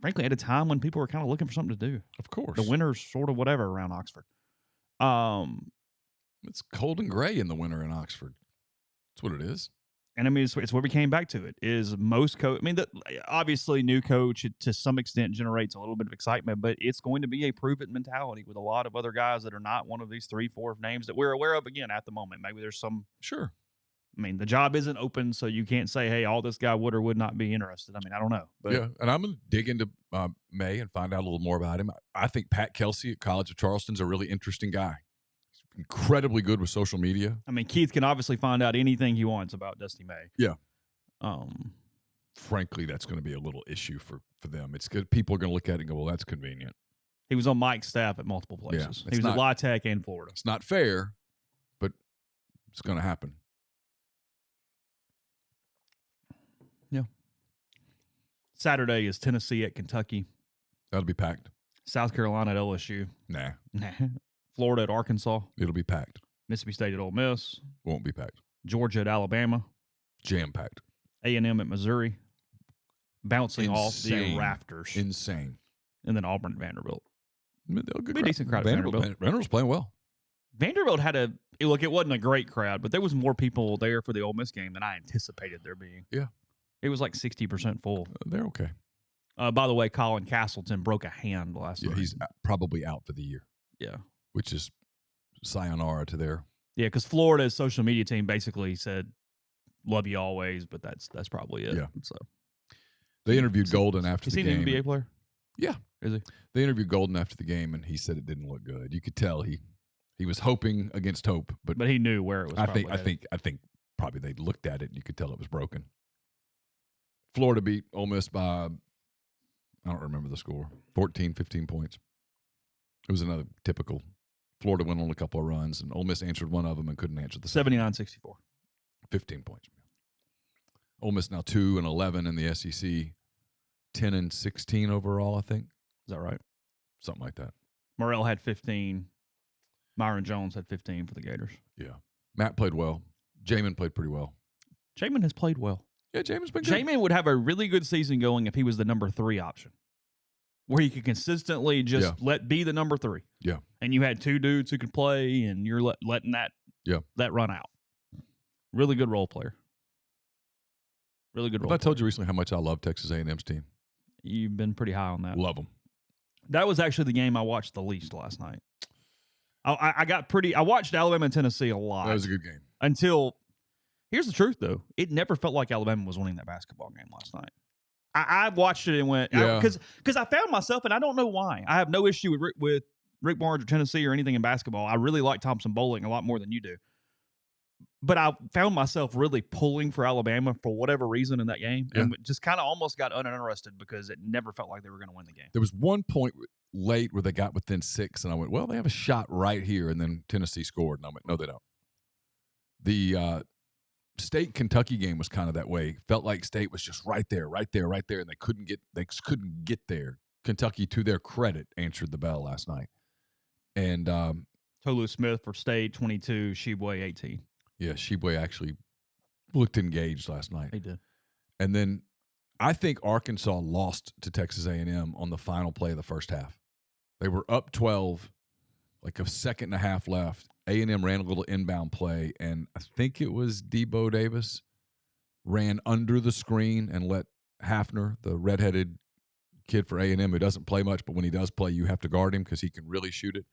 Speaker 1: Frankly, at a time when people are kind of looking for something to do.
Speaker 2: Of course.
Speaker 1: The winter's sort of whatever around Oxford.
Speaker 2: It's cold and gray in the winter in Oxford. That's what it is.
Speaker 1: And I mean, it's where we came back to it. Is most coach? I mean, obviously, new coach to some extent generates a little bit of excitement, but it's going to be a prove it mentality with a lot of other guys that are not one of these 3-4 names that we're aware of. Again, at the moment, maybe there's some.
Speaker 2: Sure.
Speaker 1: I mean, the job isn't open, so you can't say, "Hey, all this guy would or would not be interested." I mean, I don't know. But
Speaker 2: yeah, and I'm going to dig into May and find out a little more about him. I think Pat Kelsey at College of Charleston's a really interesting guy. He's incredibly good with social media.
Speaker 1: I mean, Keith can obviously find out anything he wants about Dusty May.
Speaker 2: Yeah. Frankly, that's going to be a little issue for them. It's good. People are going to look at it and go, "Well, that's convenient."
Speaker 1: He was on Mike's staff at multiple places. He was at La Tech and Florida.
Speaker 2: It's not fair, but it's going to happen.
Speaker 1: Yeah. Saturday is Tennessee at Kentucky.
Speaker 2: That'll be packed.
Speaker 1: South Carolina at LSU.
Speaker 2: Nah.
Speaker 1: Florida at Arkansas.
Speaker 2: It'll be packed.
Speaker 1: Mississippi State at Ole Miss.
Speaker 2: Won't be packed.
Speaker 1: Georgia at Alabama.
Speaker 2: Jam-packed.
Speaker 1: A&M at Missouri. Bouncing off the rafters.
Speaker 2: Insane.
Speaker 1: And then Auburn at Vanderbilt.
Speaker 2: Good
Speaker 1: be a decent crowd at Vanderbilt.
Speaker 2: Vanderbilt's playing well.
Speaker 1: Vanderbilt had it wasn't a great crowd, but there was more people there for the Ole Miss game than I anticipated there being.
Speaker 2: Yeah.
Speaker 1: It was like 60% full.
Speaker 2: They're okay.
Speaker 1: By the way, Colin Castleton broke a hand last night.
Speaker 2: He's probably out for the year.
Speaker 1: Yeah.
Speaker 2: Which is sayonara to their.
Speaker 1: Yeah, because Florida's social media team basically said, "Love you always," but that's probably it.
Speaker 2: Yeah.
Speaker 1: So
Speaker 2: they interviewed Golden after the game.
Speaker 1: Is he an NBA player?
Speaker 2: Yeah.
Speaker 1: Is he?
Speaker 2: They interviewed Golden after the game, and he said it didn't look good. You could tell he was hoping against hope, but
Speaker 1: he knew where it was.
Speaker 2: I think probably they looked at it and you could tell it was broken. Florida beat Ole Miss by, I don't remember the score, 14, 15 points. It was another typical. Florida went on a couple of runs, and Ole Miss answered one of them and couldn't answer the second.
Speaker 1: 79-64.
Speaker 2: 15 points. Ole Miss now 2-11 in the SEC, 10-16 overall, I think.
Speaker 1: Is that right?
Speaker 2: Something like that.
Speaker 1: Morrell had 15. Myron Jones had 15 for the Gators.
Speaker 2: Yeah. Matt played well. Jamin played pretty well.
Speaker 1: Jamin has played well.
Speaker 2: Yeah, Jamin's been good.
Speaker 1: Jamin would have a really good season going if he was the number 3 option, where he could consistently just be the number 3.
Speaker 2: Yeah.
Speaker 1: And you had 2 dudes who could play, and you're letting that run out. Really good role player. Really good role player.
Speaker 2: I told you recently how much I love Texas A&M's team.
Speaker 1: You've been pretty high on that.
Speaker 2: Love them.
Speaker 1: That was actually the game I watched the least last night. I watched Alabama and Tennessee a lot.
Speaker 2: That was a good game.
Speaker 1: Until, here's the truth, though. It never felt like Alabama was winning that basketball game last night. I watched it and went, because I found myself, and I don't know why. I have no issue with Rick Barnes or Tennessee or anything in basketball. I really like Thompson Bowling a lot more than you do. But I found myself really pulling for Alabama for whatever reason in that game, and just kind of almost got uninterested because it never felt like they were going to win the game.
Speaker 2: There was one point late where they got within 6, and I went, well, they have a shot right here, and then Tennessee scored, and I went, no, they don't. The State-Kentucky game was kind of that way. Felt like State was just right there, and they couldn't get there. Kentucky, to their credit, answered the bell last night. And
Speaker 1: Tolu Smith for State, 22, Sheboy, 18.
Speaker 2: Yeah, Sheboy actually looked engaged last night.
Speaker 1: He did.
Speaker 2: And then I think Arkansas lost to Texas A&M on the final play of the first half. They were up 12, like a second and a half left. A&M ran a little inbound play, and I think it was Debo Davis ran under the screen and let Hafner, the redheaded kid for A&M who doesn't play much, but when he does play, you have to guard him because he can really shoot it.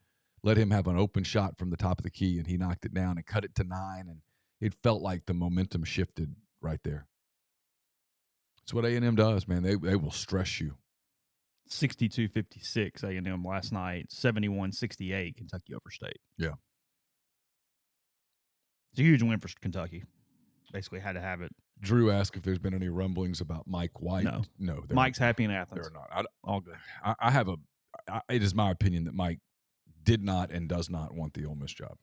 Speaker 2: Let him have an open shot from the top of the key, and he knocked it down and cut it to 9, and it felt like the momentum shifted right there. That's what A&M does, man. They will stress you.
Speaker 1: 62-56 A&M last night, 71-68 Kentucky over State.
Speaker 2: Yeah.
Speaker 1: It's a huge win for Kentucky. Basically had to have it.
Speaker 2: Drew asked if there's been any rumblings about Mike White. No.
Speaker 1: Mike's happy in Athens.
Speaker 2: They're not.
Speaker 1: All good.
Speaker 2: It is my opinion that Mike did not and does not want the Ole Miss job.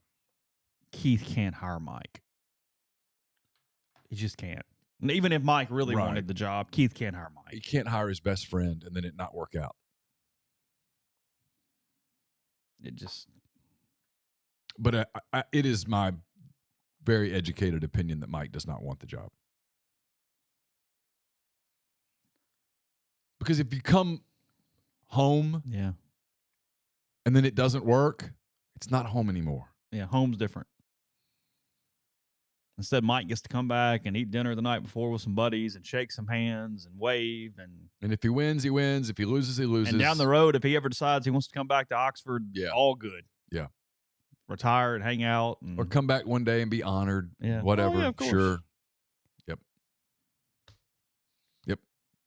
Speaker 1: Keith can't hire Mike. He just can't. And even if Mike really wanted the job, Keith can't hire Mike.
Speaker 2: He can't hire his best friend and then it not work out. But it is my very educated opinion that Mike does not want the job. Because if you come home and then it doesn't work, it's not home anymore.
Speaker 1: Yeah, home's different. Instead, Mike gets to come back and eat dinner the night before with some buddies and shake some hands and wave.
Speaker 2: And if he wins, he wins. If he loses, he loses.
Speaker 1: And down the road, if he ever decides he wants to come back to Oxford, all good.
Speaker 2: Yeah.
Speaker 1: Retire and hang out.
Speaker 2: Or come back one day and be honored.
Speaker 1: Yeah.
Speaker 2: Whatever.
Speaker 1: Oh, yeah, of course.
Speaker 2: Sure. Yep.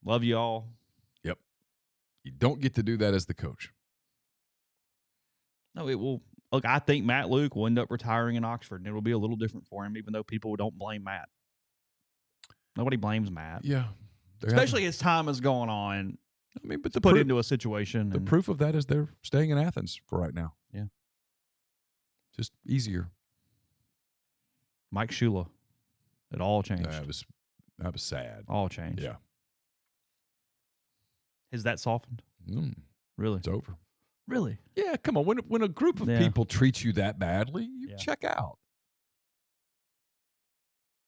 Speaker 1: Love you all.
Speaker 2: Yep. You don't get to do that as the coach.
Speaker 1: No, it will. Look, I think Matt Luke will end up retiring in Oxford, and it will be a little different for him, even though people don't blame Matt. Nobody blames Matt.
Speaker 2: Yeah.
Speaker 1: Especially as time is going on.
Speaker 2: I mean, but
Speaker 1: put into a situation.
Speaker 2: The proof of that is they're staying in Athens for right now.
Speaker 1: Yeah.
Speaker 2: Just easier.
Speaker 1: Mike Shula. It all changed.
Speaker 2: That was sad.
Speaker 1: All changed.
Speaker 2: Yeah.
Speaker 1: Has that softened? Really?
Speaker 2: It's over.
Speaker 1: Really?
Speaker 2: Yeah, come on. When a group of people treats you that badly, you check out.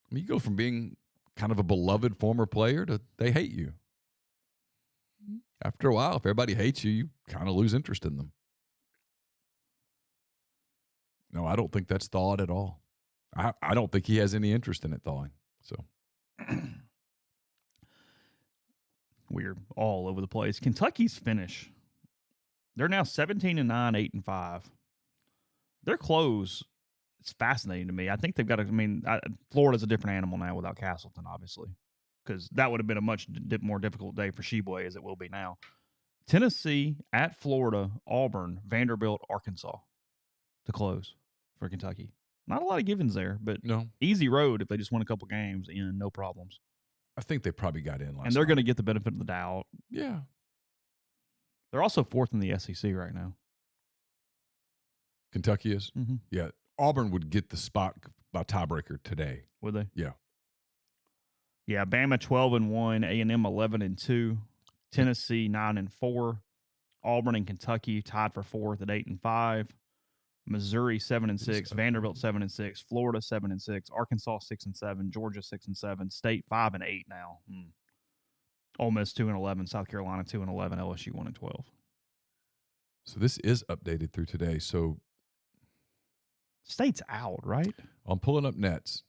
Speaker 2: I mean, you go from being kind of a beloved former player to they hate you. After a while, if everybody hates you, you kind of lose interest in them. No, I don't think that's thawed at all. I don't think he has any interest in it thawing. So
Speaker 1: weird, all over the place. Kentucky's finish. They're now 17-9, 8-5. Their close, it's fascinating to me. I think they've got Florida's a different animal now without Castleton, obviously, because that would have been a much more difficult day for Sheboy as it will be now. Tennessee, at Florida, Auburn, Vanderbilt, Arkansas to close for Kentucky. Not a lot of givens there, but easy road if they just win a couple games in, no problems.
Speaker 2: I think they probably got in last
Speaker 1: And they're going to get the benefit of the doubt.
Speaker 2: Yeah.
Speaker 1: They're also fourth in the SEC right now.
Speaker 2: Kentucky is?
Speaker 1: Mm-hmm.
Speaker 2: Yeah. Auburn would get the spot by tiebreaker today.
Speaker 1: Would they?
Speaker 2: Yeah.
Speaker 1: Yeah, Bama 12-1, A&M 11-2, Tennessee 9-4, Auburn and Kentucky tied for fourth at 8-5, Missouri 7-6, Vanderbilt 7-6, Florida 7-6, Arkansas 6-7, Georgia 6-7, State 5-8 now. Ole Miss 2-11, South Carolina 2-11, LSU 1-12.
Speaker 2: So this is updated through today. So
Speaker 1: State's out, right?
Speaker 2: I'm pulling up nets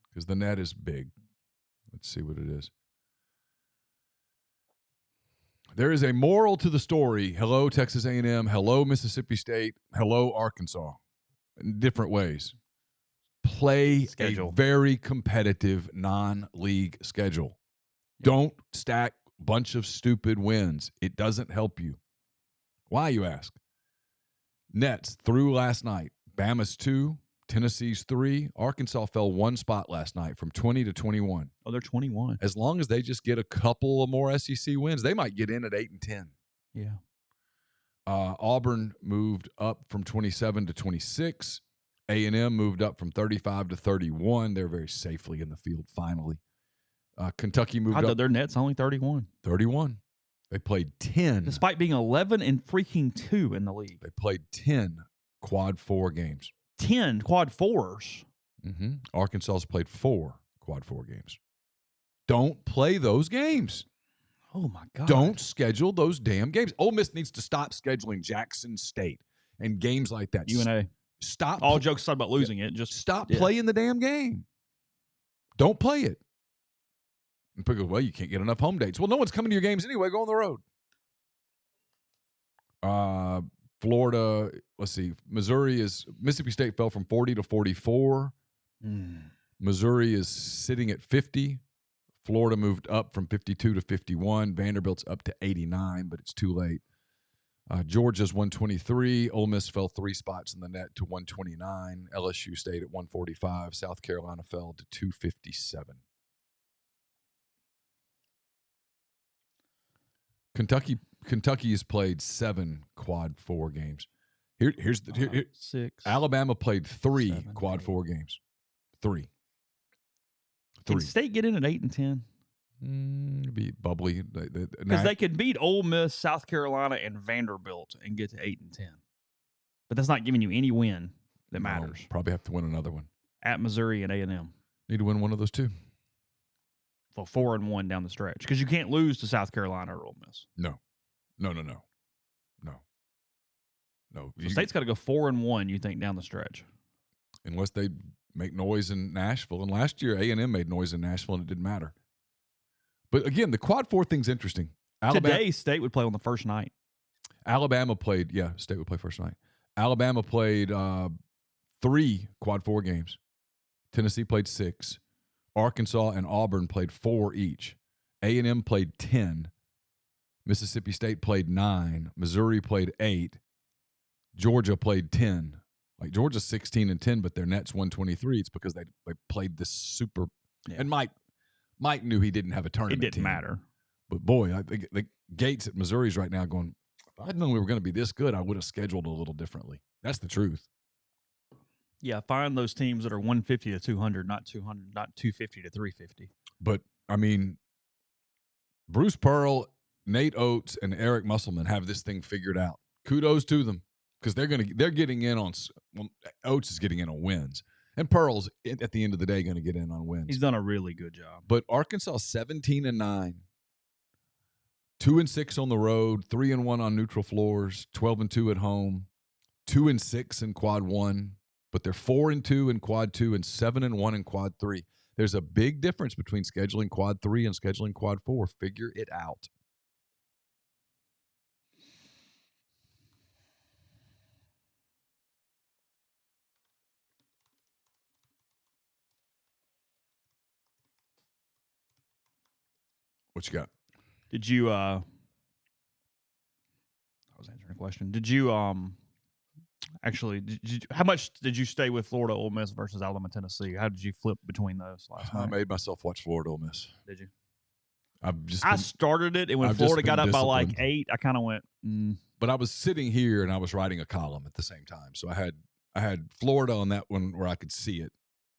Speaker 2: because the net is big. Let's see what it is. There is a moral to the story. Hello, Texas A&M. Hello, Mississippi State. Hello, Arkansas. In different ways. Play a very competitive non-league schedule. Don't stack a bunch of stupid wins. It doesn't help you. Why, you ask? Nets through last night. Bama's 2, Tennessee's 3. Arkansas fell 1 spot last night from 20 to 21.
Speaker 1: Oh, they're 21.
Speaker 2: As long as they just get a couple of more SEC wins, they might get in at 8-10.
Speaker 1: Yeah.
Speaker 2: Auburn moved up from 27 to 26. A&M moved up from 35 to 31. They're very safely in the field finally. Kentucky moved up.
Speaker 1: Their net's only 31.
Speaker 2: 31. They played 10.
Speaker 1: Despite being 11-2 in the league.
Speaker 2: They played 10 quad 4 games.
Speaker 1: 10 quad 4s.
Speaker 2: Mm-hmm. Arkansas's played 4 quad 4 games. Don't play those games.
Speaker 1: Oh, my God.
Speaker 2: Don't schedule those damn games. Ole Miss needs to stop scheduling Jackson State and games like that.
Speaker 1: UNA.
Speaker 2: Stop.
Speaker 1: All jokes aside about losing it. Just
Speaker 2: stop playing the damn game. Don't play it. And people go, well, you can't get enough home dates. Well, no one's coming to your games anyway. Go on the road. Florida, let's see. Mississippi State fell from 40 to 44. Missouri is sitting at 50. Florida moved up from 52 to 51. Vanderbilt's up to 89, but it's too late. Georgia's 123. Ole Miss fell 3 spots in the net to 129. LSU stayed at 145. South Carolina fell to 257. Kentucky has played 7 quad 4 games. Here's
Speaker 1: 6.
Speaker 2: Alabama played 3
Speaker 1: 7,
Speaker 2: quad
Speaker 1: 8.
Speaker 2: 4 games. 3.
Speaker 1: Can State get in at 8-10?
Speaker 2: Be bubbly
Speaker 1: because they could beat Ole Miss, South Carolina, and Vanderbilt and get to 8-10. But that's not giving you any win that matters.
Speaker 2: Probably have to win another one
Speaker 1: at Missouri and A&M.
Speaker 2: Need to win one of those two.
Speaker 1: For 4-1 down the stretch, because you can't lose to South Carolina or Ole Miss.
Speaker 2: No.
Speaker 1: So State's got to go 4-1. You think down the stretch,
Speaker 2: unless they make noise in Nashville. And last year, A&M made noise in Nashville, and it didn't matter. But again, the Quad 4 thing's interesting.
Speaker 1: Today, State would play on the first night.
Speaker 2: Alabama played, State would play first night. Alabama played 3 Quad 4 games. Tennessee played 6. Arkansas and Auburn played 4 each. A&M played 10. Mississippi State played 9. Missouri played 8. Georgia played 10. Like Georgia's 16-10, but their net's 123. It's because they played this super. Yeah. And Mike knew he didn't have a tournament.
Speaker 1: It didn't matter.
Speaker 2: But boy, the Gates at Missouri's right now going, if I'd known we were going to be this good, I would have scheduled a little differently. That's the truth.
Speaker 1: Yeah, find those teams that are 150 to 200, not 200, not 250 to 350.
Speaker 2: But I mean, Bruce Pearl, Nate Oates, and Eric Musselman have this thing figured out. Kudos to them because they're getting in on. Well, Oates is getting in on wins, and Pearl's at the end of the day going to get in on wins.
Speaker 1: He's done a really good job.
Speaker 2: But Arkansas 17-9, 2-6 on the road, 3-1 on neutral floors, 12-2 at home, 2-6 in Quad 1. But they're 4-2 in Quad 2 and 7-1 in Quad 3. There's a big difference between scheduling Quad 3 and scheduling Quad 4. Figure it out. What you got?
Speaker 1: Did you I was answering a question. Did you actually, how much did you stay with Florida, Ole Miss versus Alabama, Tennessee? How did you flip between those last night?
Speaker 2: I made myself watch Florida, Ole Miss.
Speaker 1: Did you?
Speaker 2: I
Speaker 1: started it, and when Florida got up by like 8, I kind of went.
Speaker 2: But I was sitting here and I was writing a column at the same time, so I had Florida on that one where I could see it,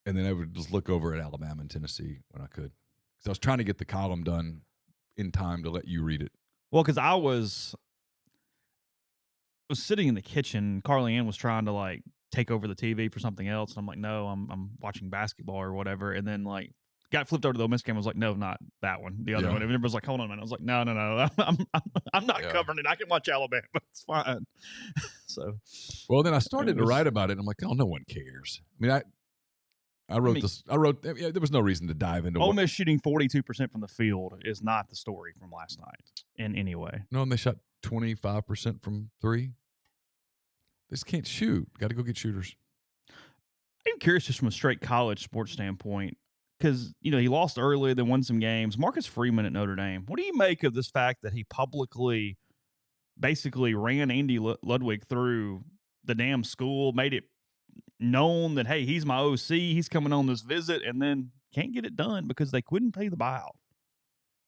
Speaker 2: and then I would just look over at Alabama and Tennessee when I could, because I was trying to get the column done in time to let you read it.
Speaker 1: Well, because I was sitting in the kitchen. Carly Ann was trying to like take over the TV for something else, and I'm like, no, I'm watching basketball or whatever. And then like got flipped over to the Ole Miss game. I was like, no, not that one, the other one. And everybody was like, hold on a minute. I was like, no, I'm not covering it. I can watch Alabama. It's fine. So,
Speaker 2: well, then I started to write about it. And I'm like, oh, no one cares. I mean, I wrote. There was no reason to dive into.
Speaker 1: Ole Miss shooting 42% from the field is not the story from last night in any way.
Speaker 2: No, and they shot 25% from 3. They just can't shoot. Got to go get shooters.
Speaker 1: I'm curious just from a straight college sports standpoint, because, he lost early, then won some games. Marcus Freeman at Notre Dame. What do you make of this fact that he publicly basically ran Andy Ludwig through the damn school, made it known that, hey, he's my OC, he's coming on this visit, and then can't get it done because they couldn't pay the buyout.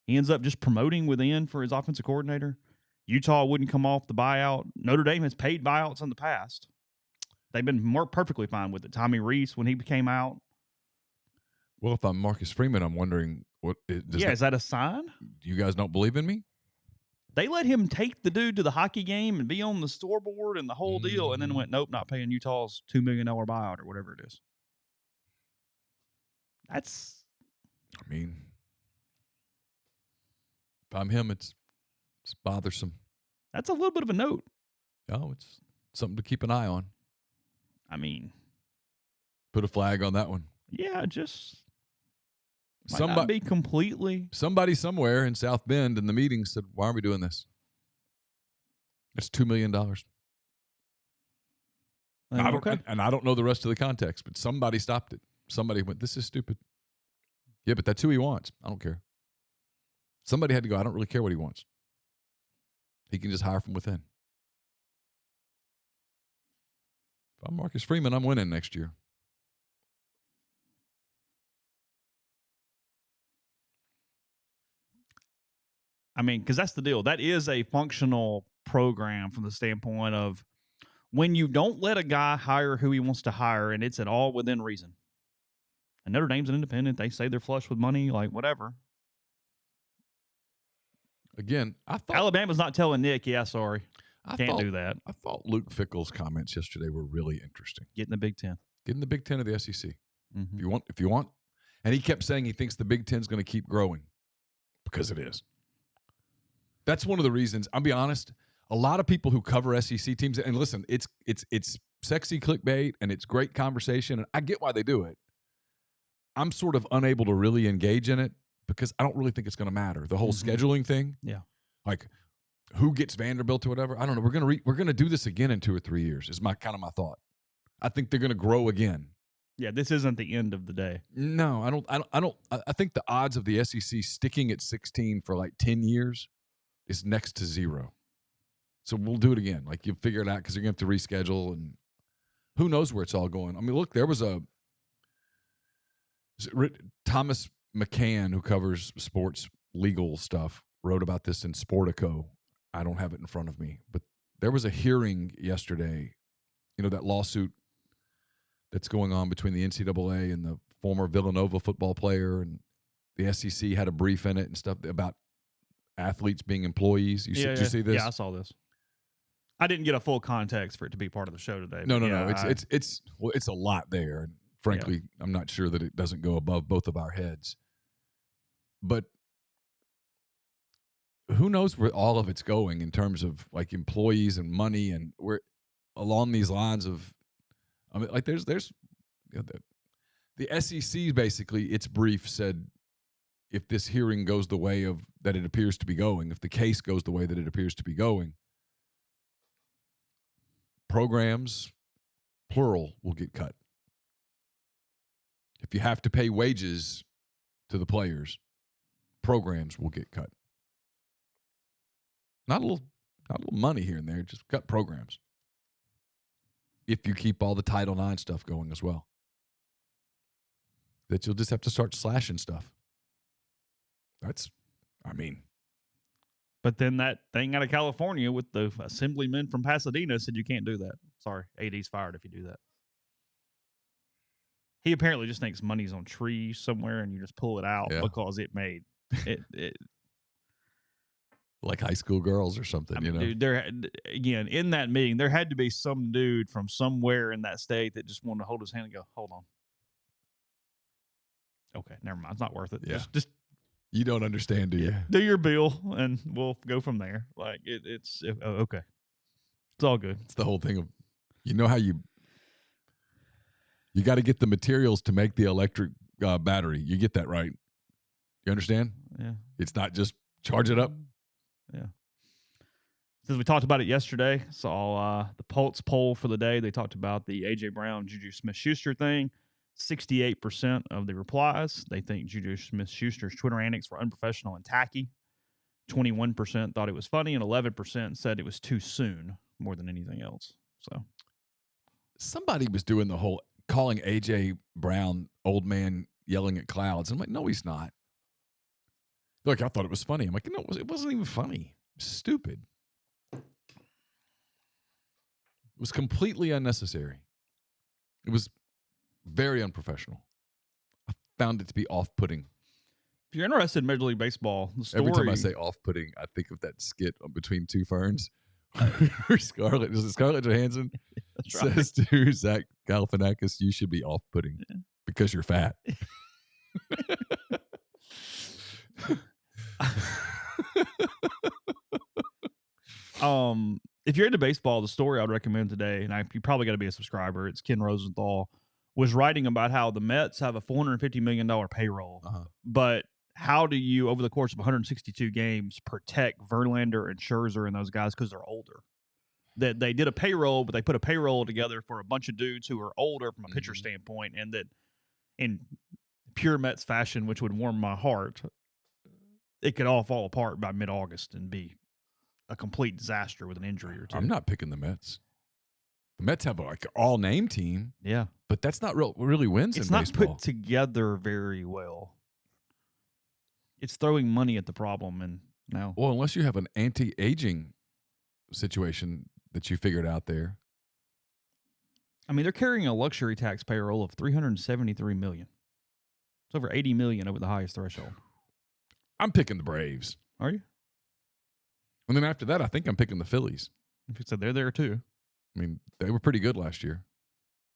Speaker 1: He ends up just promoting within for his offensive coordinator. Utah wouldn't come off the buyout. Notre Dame has paid buyouts in the past. They've been more perfectly fine with it. Tommy Reese, when he came out.
Speaker 2: Well, if I'm Marcus Freeman, I'm wondering, is that
Speaker 1: a sign?
Speaker 2: You guys don't believe in me?
Speaker 1: They let him take the dude to the hockey game and be on the scoreboard and the whole deal, and then went, nope, not paying Utah's $2 million buyout or whatever it is.
Speaker 2: I mean, if I'm him, it's bothersome.
Speaker 1: That's a little bit of a note.
Speaker 2: Oh, it's something to keep an eye on.
Speaker 1: I mean,
Speaker 2: put a flag on that one.
Speaker 1: Yeah, not be completely.
Speaker 2: Somebody somewhere in South Bend in the meeting said, why are we doing this? It's $2 million. I don't know the rest of the context, but somebody stopped it. Somebody went, this is stupid. Yeah, but that's who he wants. I don't care. Somebody had to go, I don't really care what he wants. He can just hire from within. If I'm Marcus Freeman, I'm winning next year.
Speaker 1: I mean, because that's the deal. That is a functional program from the standpoint of when you don't let a guy hire who he wants to hire, and it's at all within reason. And Notre Dame's an independent. They say they're flush with money, like whatever.
Speaker 2: Again, I thought
Speaker 1: Alabama's not telling Nick, yeah, sorry, can't do that.
Speaker 2: I thought Luke Fickell's comments yesterday were really interesting.
Speaker 1: Getting the Big Ten.
Speaker 2: Getting the Big Ten of the SEC.
Speaker 1: Mm-hmm.
Speaker 2: If you want. And he kept saying he thinks the Big Ten's going to keep growing because it is. That's one of the reasons. I'll be honest. A lot of people who cover SEC teams, and listen, it's sexy clickbait and it's great conversation, and I get why they do it. I'm sort of unable to really engage in it because I don't really think it's going to matter. The whole scheduling thing, like who gets Vanderbilt or whatever. I don't know. We're gonna do this again in 2 or 3 years. Is my thought. I think they're going to grow again.
Speaker 1: Yeah, this isn't the end of the day.
Speaker 2: No, I don't. I think the odds of the SEC sticking at 16 for like 10 years is next to zero. So we'll do it again. Like you'll figure it out because you're going to have to reschedule, and who knows where it's all going. I mean, look, there was Thomas McCann, who covers sports legal stuff, wrote about this in Sportico. I don't have it in front of me, but there was a hearing yesterday, that lawsuit that's going on between the NCAA and the former Villanova football player, and the SEC had a brief in it and stuff about athletes being employees. Did you see this?
Speaker 1: Yeah, I saw this. I didn't get a full context for it to be part of the show today.
Speaker 2: No. It's a lot there, and frankly, I'm not sure that it doesn't go above both of our heads. But who knows where all of it's going in terms of like employees and money, and where along these lines of, I mean, like there's the SEC basically, its brief said, if this hearing goes the way of that it appears to be going, if the case goes the way that it appears to be going, programs, plural, will get cut. If you have to pay wages to the players, programs will get cut. Not a little money here and there, just cut programs. If you keep all the Title IX stuff going as well. That you'll just have to start slashing stuff.
Speaker 1: But then that thing out of California with the assemblyman from Pasadena said you can't do that. Sorry, AD's fired if you do that. He apparently just thinks money's on trees somewhere and you just pull it out because it made it
Speaker 2: like high school girls or something,
Speaker 1: Dude, again, in that meeting, there had to be some dude from somewhere in that state that just wanted to hold his hand and go, hold on. Okay, never mind. It's not worth it.
Speaker 2: Yeah.
Speaker 1: Just
Speaker 2: you don't understand, do you?
Speaker 1: Do your bill, and we'll go from there. Like, it's okay. It's all good.
Speaker 2: It's the whole thing of, how you got to get the materials to make the electric battery. You get that, right? You understand?
Speaker 1: Yeah.
Speaker 2: It's not just charge it up.
Speaker 1: Yeah. Since we talked about it yesterday, saw the Pulse poll for the day. They talked about the A.J. Brown, Juju Smith-Schuster thing. 68% of the replies, they think Juju Smith-Schuster's Twitter antics were unprofessional and tacky. 21% thought it was funny, and 11% said it was too soon more than anything else. So
Speaker 2: somebody was doing the whole calling A.J. Brown old man yelling at clouds. I'm like, no, he's not. Look, I thought it was funny. I'm like, no, it wasn't even funny. It was stupid. It was completely unnecessary. It was very unprofessional. I found it to be off-putting.
Speaker 1: If you're interested in Major League Baseball, the story...
Speaker 2: Every time I say off-putting, I think of that skit between two ferns. Scarlett Johansson says to Zach Galifianakis, you should be off-putting because you're fat.
Speaker 1: If you're into baseball, the story I'd recommend today, and you probably got to be a subscriber, it's Ken Rosenthal, was writing about how the Mets have a $450 million payroll. But how do you, over the course of 162 games, protect Verlander and Scherzer and those guys because they're older? That they did a payroll, but they put a payroll together for a bunch of dudes who are older from a pitcher standpoint, and that in pure Mets fashion, which would warm my heart, it could all fall apart by mid-August and be a complete disaster with an injury or two.
Speaker 2: I'm not picking the Mets. The Mets have like an all-name team.
Speaker 1: Yeah.
Speaker 2: But that's not really wins in baseball.
Speaker 1: It's not put together very well. It's throwing money at the problem, and now.
Speaker 2: Well, unless you have an anti-aging situation that you figured out there.
Speaker 1: I mean, they're carrying a luxury tax payroll of $373 million. It's over $80 million over the highest threshold.
Speaker 2: I'm picking the Braves.
Speaker 1: Are you?
Speaker 2: And then after that, I think I'm picking the Phillies.
Speaker 1: If you said they're there too.
Speaker 2: I mean, they were pretty good last year.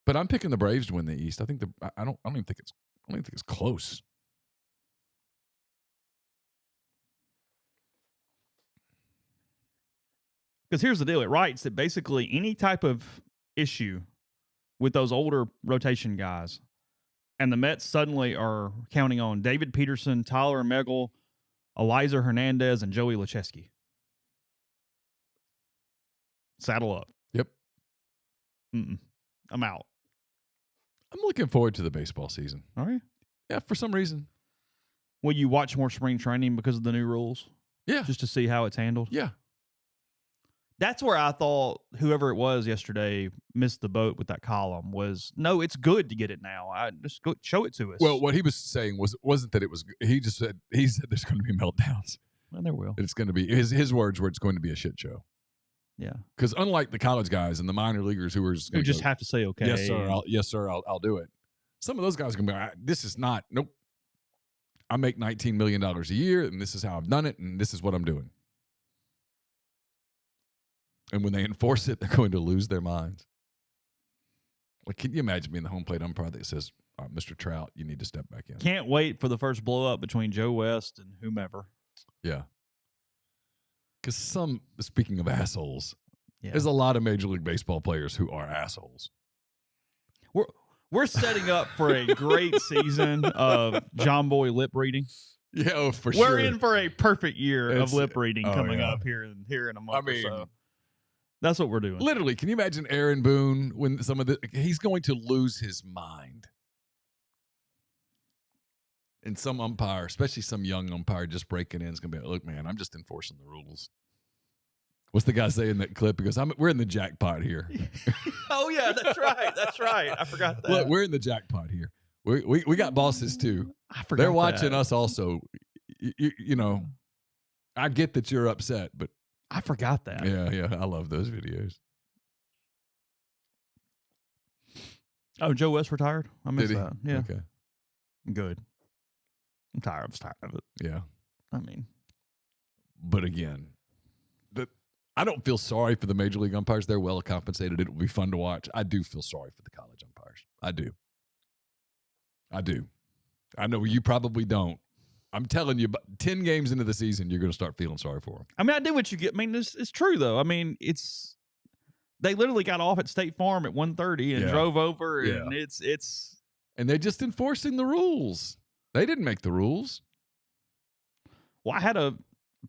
Speaker 2: But I'm picking the Braves to win the East. I think I don't even think it's close.
Speaker 1: Because here's the deal. It writes that basically any type of issue with those older rotation guys. And the Mets suddenly are counting on David Peterson, Tyler Megill, Eliza Hernandez, and Joey Lecheski. Saddle up.
Speaker 2: Yep.
Speaker 1: I'm out.
Speaker 2: I'm looking forward to the baseball season.
Speaker 1: All right.
Speaker 2: Yeah, for some reason.
Speaker 1: Will you watch more spring training because of the new rules?
Speaker 2: Yeah.
Speaker 1: Just to see how it's handled?
Speaker 2: Yeah.
Speaker 1: That's where I thought whoever it was yesterday missed the boat with that column was, no, it's good to get it now. Just go show it to us.
Speaker 2: Well, what he was saying wasn't that it was – he said there's going to be meltdowns.
Speaker 1: Well, there will.
Speaker 2: It's going to be – his words were it's going to be a shit show.
Speaker 1: Yeah.
Speaker 2: Because unlike the college guys and the minor leaguers who
Speaker 1: just have to say, okay.
Speaker 2: Yes, sir, I'll do it. Some of those guys are going to be like, this is not – nope. I make $19 million a year, and this is how I've done it, and this is what I'm doing. And when they enforce it, they're going to lose their minds. Like, can you imagine being the home plate umpire that says, all right, Mr. Trout, you need to step back in?
Speaker 1: Can't wait for the first blow up between Joe West and whomever.
Speaker 2: Yeah. Because speaking of assholes,
Speaker 1: yeah.
Speaker 2: There's a lot of Major League Baseball players who are assholes.
Speaker 1: We're setting up for a great season of John Boy lip reading.
Speaker 2: Yeah, for sure.
Speaker 1: We're in for a perfect year of lip reading coming up here in a month or so. That's what we're doing.
Speaker 2: Literally, can you imagine Aaron Boone when he's going to lose his mind. And some umpire, especially some young umpire just breaking in, is going to be like, look, man, I'm just enforcing the rules. What's the guy saying in that clip? He goes, we're in the jackpot here.
Speaker 1: Oh, yeah, that's right. That's right. I forgot that.
Speaker 2: Look, we're in the jackpot here. We got bosses, too.
Speaker 1: I forgot
Speaker 2: They're watching us also. You know, I get that you're upset, but
Speaker 1: I forgot that.
Speaker 2: Yeah. I love those videos.
Speaker 1: Oh, Joe West retired? I missed that. Yeah.
Speaker 2: Okay.
Speaker 1: Good. I'm tired. I was tired of it.
Speaker 2: Yeah.
Speaker 1: I mean.
Speaker 2: But again, I don't feel sorry for the Major League umpires. They're well compensated. It will be fun to watch. I do feel sorry for the college umpires. I do. I know you probably don't. I'm telling you, 10 games into the season, you're going to start feeling sorry for them.
Speaker 1: I mean, I do what you get. I mean, it's true, though. I mean, they literally got off at State Farm at 1:30 and drove over, and it's
Speaker 2: and they're just enforcing the rules. They didn't make the rules.
Speaker 1: Well, I had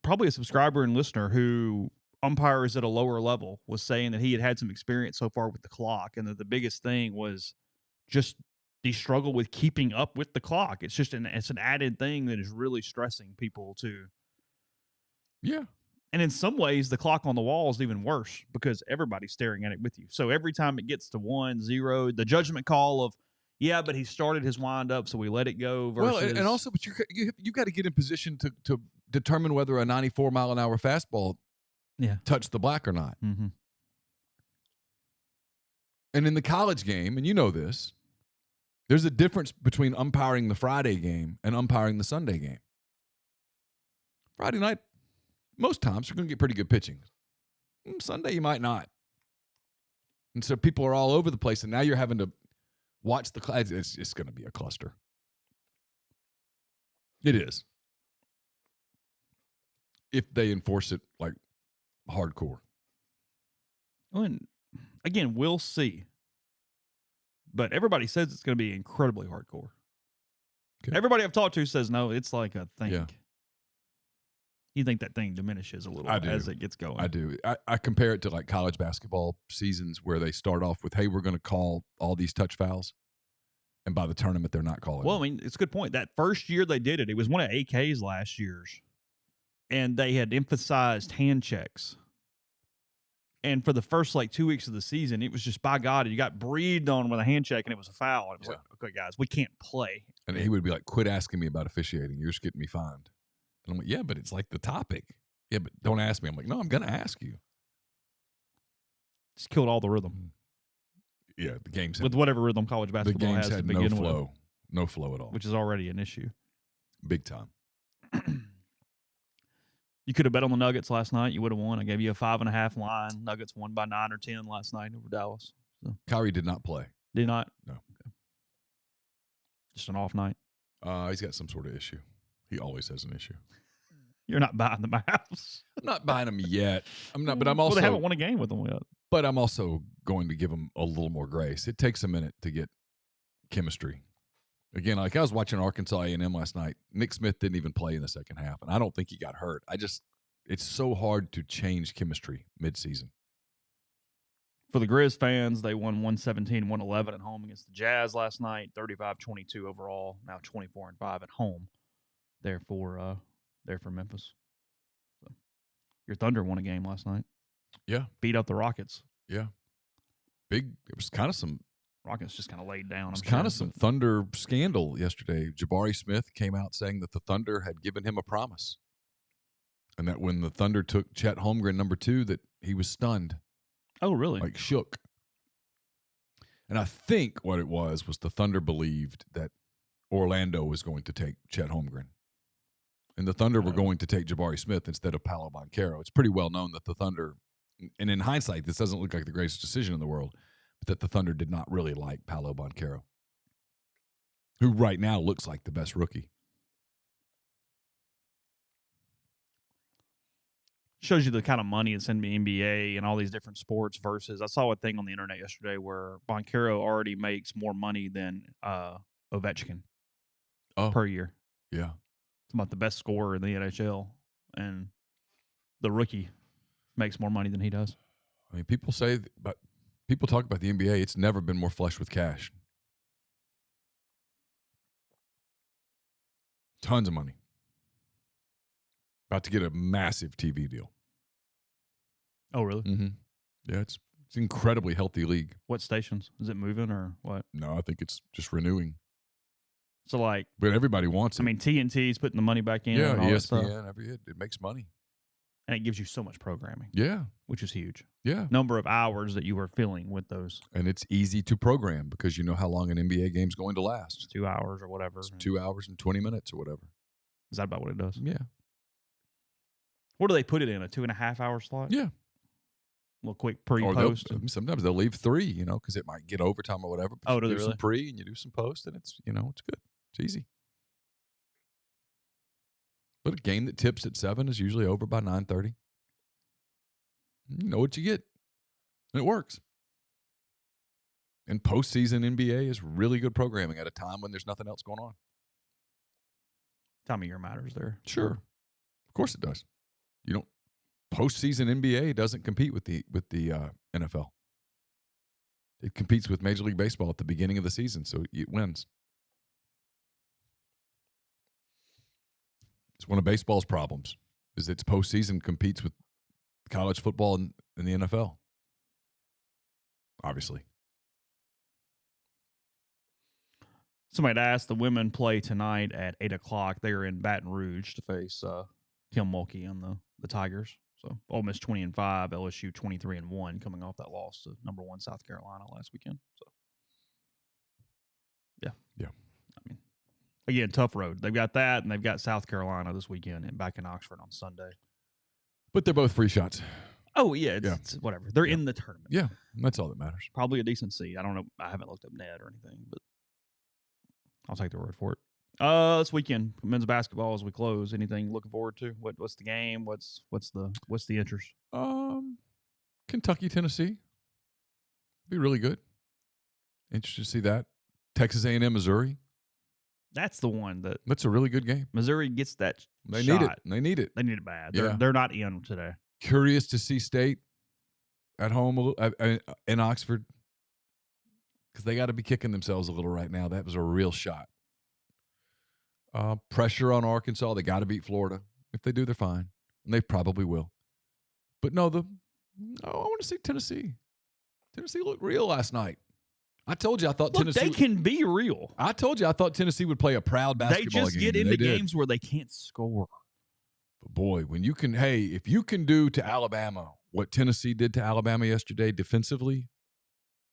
Speaker 1: probably a subscriber and listener who umpires at a lower level was saying that he had some experience so far with the clock, and that the biggest thing was just the struggle with keeping up with the clock. It's just it's an added thing that is really stressing people too.
Speaker 2: Yeah.
Speaker 1: And in some ways, the clock on the wall is even worse because everybody's staring at it with you. So every time it gets to 1-0, the judgment call of, yeah, but he started his wind up, so we let it go. Versus,
Speaker 2: well, and also, but you got to get in position to determine whether a 94-mile-an-hour fastball touched the black or not.
Speaker 1: Mm-hmm.
Speaker 2: And in the college game, and you know this, there's a difference between umpiring the Friday game and umpiring the Sunday game. Friday night, most times, you're going to get pretty good pitching. Sunday, you might not. And so people are all over the place, and now you're having to watch the class. It's going to be a cluster. It is. If they enforce it like hardcore.
Speaker 1: And again, we'll see. But everybody says it's going to be incredibly hardcore. Okay. Everybody I've talked to says, no, it's like a thing. Yeah. You think that thing diminishes a little as it gets going.
Speaker 2: I do. I compare it to like college basketball seasons where they start off with, hey, we're going to call all these touch fouls. And by the tournament, they're not calling
Speaker 1: Well,
Speaker 2: them.
Speaker 1: I mean, it's a good point. That first year they did it, it was one of AK's last year's. And they had emphasized hand checks. And for the first 2 weeks of the season, it was just, by God, you got breathed on with a hand check and it was a foul. It was like, okay, guys, we can't play.
Speaker 2: And he would be like, quit asking me about officiating. You're just getting me fined. And I'm like, yeah, but it's like the topic. Yeah, but don't ask me. I'm like, no, I'm going to ask you.
Speaker 1: Just killed all the rhythm.
Speaker 2: Yeah, the games
Speaker 1: with whatever rhythm college basketball has to begin with.
Speaker 2: No flow at all.
Speaker 1: Which is already an issue.
Speaker 2: Big time.
Speaker 1: You could have bet on the Nuggets last night. You would have won. I gave you a 5.5 line. Nuggets won by 9 or 10 last night over Dallas. So.
Speaker 2: Kyrie did not play.
Speaker 1: Did he not?
Speaker 2: No.
Speaker 1: Okay. Just an off night?
Speaker 2: He's got some sort of issue. He always has an issue.
Speaker 1: You're not buying them house.
Speaker 2: I'm not buying them yet. I'm not, but I'm also.
Speaker 1: Well, they haven't won a game with them yet.
Speaker 2: But I'm also going to give them a little more grace. It takes a minute to get chemistry. Again, like I was watching Arkansas A&M last night. Nick Smith didn't even play in the second half, and I don't think he got hurt. It's so hard to change chemistry midseason.
Speaker 1: For the Grizz fans, they won 117-111 at home against the Jazz last night, 35-22 overall, now 24-5 at home. There for Memphis. So, your Thunder won a game last night.
Speaker 2: Yeah.
Speaker 1: Beat up the Rockets.
Speaker 2: Yeah. It was kind of some
Speaker 1: Rockets just kind of laid down.
Speaker 2: It was kind of some Thunder scandal yesterday. Jabari Smith came out saying that the Thunder had given him a promise. And that when the Thunder took Chet Holmgren number 2, that he was stunned.
Speaker 1: Oh, really?
Speaker 2: Like shook. And I think what it was the Thunder believed that Orlando was going to take Chet Holmgren. And the Thunder were going to take Jabari Smith instead of Paolo Banchero. It's pretty well known that the Thunder, and in hindsight, this doesn't look like the greatest decision in the world, but that the Thunder did not really like Paolo Banchero, who right now looks like the best rookie.
Speaker 1: Shows you the kind of money that's in the NBA and all these different sports versus I saw a thing on the internet yesterday where Banchero already makes more money than Ovechkin per year.
Speaker 2: Yeah.
Speaker 1: It's about the best scorer in the NHL, and the rookie makes more money than he does.
Speaker 2: I mean, people talk about the NBA. It's never been more flush with cash. Tons of money. About to get a massive TV deal.
Speaker 1: Oh, really?
Speaker 2: Mm-hmm. Yeah, it's an incredibly healthy league.
Speaker 1: What stations? Is it moving or what?
Speaker 2: No, I think it's just renewing.
Speaker 1: So, like...
Speaker 2: But everybody wants it.
Speaker 1: I mean, TNT's putting the money back in.
Speaker 2: Yeah,
Speaker 1: and all
Speaker 2: ESPN. It makes money.
Speaker 1: And it gives you so much programming.
Speaker 2: Yeah.
Speaker 1: Which is huge.
Speaker 2: Yeah.
Speaker 1: Number of hours that you are filling with those.
Speaker 2: And it's easy to program because you know how long an NBA game's going to last.
Speaker 1: It's 2 hours or whatever.
Speaker 2: It's 2 hours and 20 minutes or whatever.
Speaker 1: Is that about what it does?
Speaker 2: Yeah.
Speaker 1: What do they put it in? A 2.5 hour slot?
Speaker 2: Yeah.
Speaker 1: A little quick pre-post.
Speaker 2: Sometimes they'll leave 3, because it might get overtime or whatever. But
Speaker 1: do they
Speaker 2: do
Speaker 1: really?
Speaker 2: Some pre and you do some post, and it's it's good. It's easy. But a game that tips at 7 is usually over by 9:30. You know what you get, and it works. And postseason NBA is really good programming at a time when there's nothing else going on.
Speaker 1: Time of year matters there.
Speaker 2: Sure, of course it does. Postseason NBA doesn't compete with the NFL. It competes with Major League Baseball at the beginning of the season, so it wins. It's one of baseball's problems, is its postseason competes with college football and the NFL. Obviously.
Speaker 1: Somebody asked, the women play tonight at 8 o'clock. They are in Baton Rouge to face Kim Mulkey and the Tigers. So Ole Miss 20-5, LSU 23-1, coming off that loss to number 1 South Carolina last weekend. So, yeah. I mean, again, tough road. They've got that, and they've got South Carolina this weekend and back in Oxford on Sunday.
Speaker 2: But they're both free shots.
Speaker 1: Oh, yeah. It's whatever. They're in the tournament.
Speaker 2: Yeah, that's all that matters.
Speaker 1: Probably a decent seed. I don't know. I haven't looked up net or anything, but I'll take their word for it. This weekend, men's basketball as we close. Anything looking forward to? What's the game? What's the interest?
Speaker 2: Kentucky, Tennessee. Be really good. Interested to see that. Texas A&M, Missouri.
Speaker 1: That's the one
Speaker 2: that's a really good game.
Speaker 1: Missouri gets that
Speaker 2: They
Speaker 1: shot.
Speaker 2: need it. They need it.
Speaker 1: They need it bad.
Speaker 2: Yeah.
Speaker 1: They're not in today.
Speaker 2: Curious to see State at home in Oxford, because they got to be kicking themselves a little right now. That was a real shot. Pressure on Arkansas. They got to beat Florida. If they do, they're fine. And they probably will. But no, I want to see Tennessee. Tennessee looked real last night. I told you I thought Tennessee.
Speaker 1: They can be real.
Speaker 2: I told you I thought Tennessee would play a proud basketball game.
Speaker 1: They just get into games where they can't score.
Speaker 2: But boy, if you can do to Alabama what Tennessee did to Alabama yesterday defensively,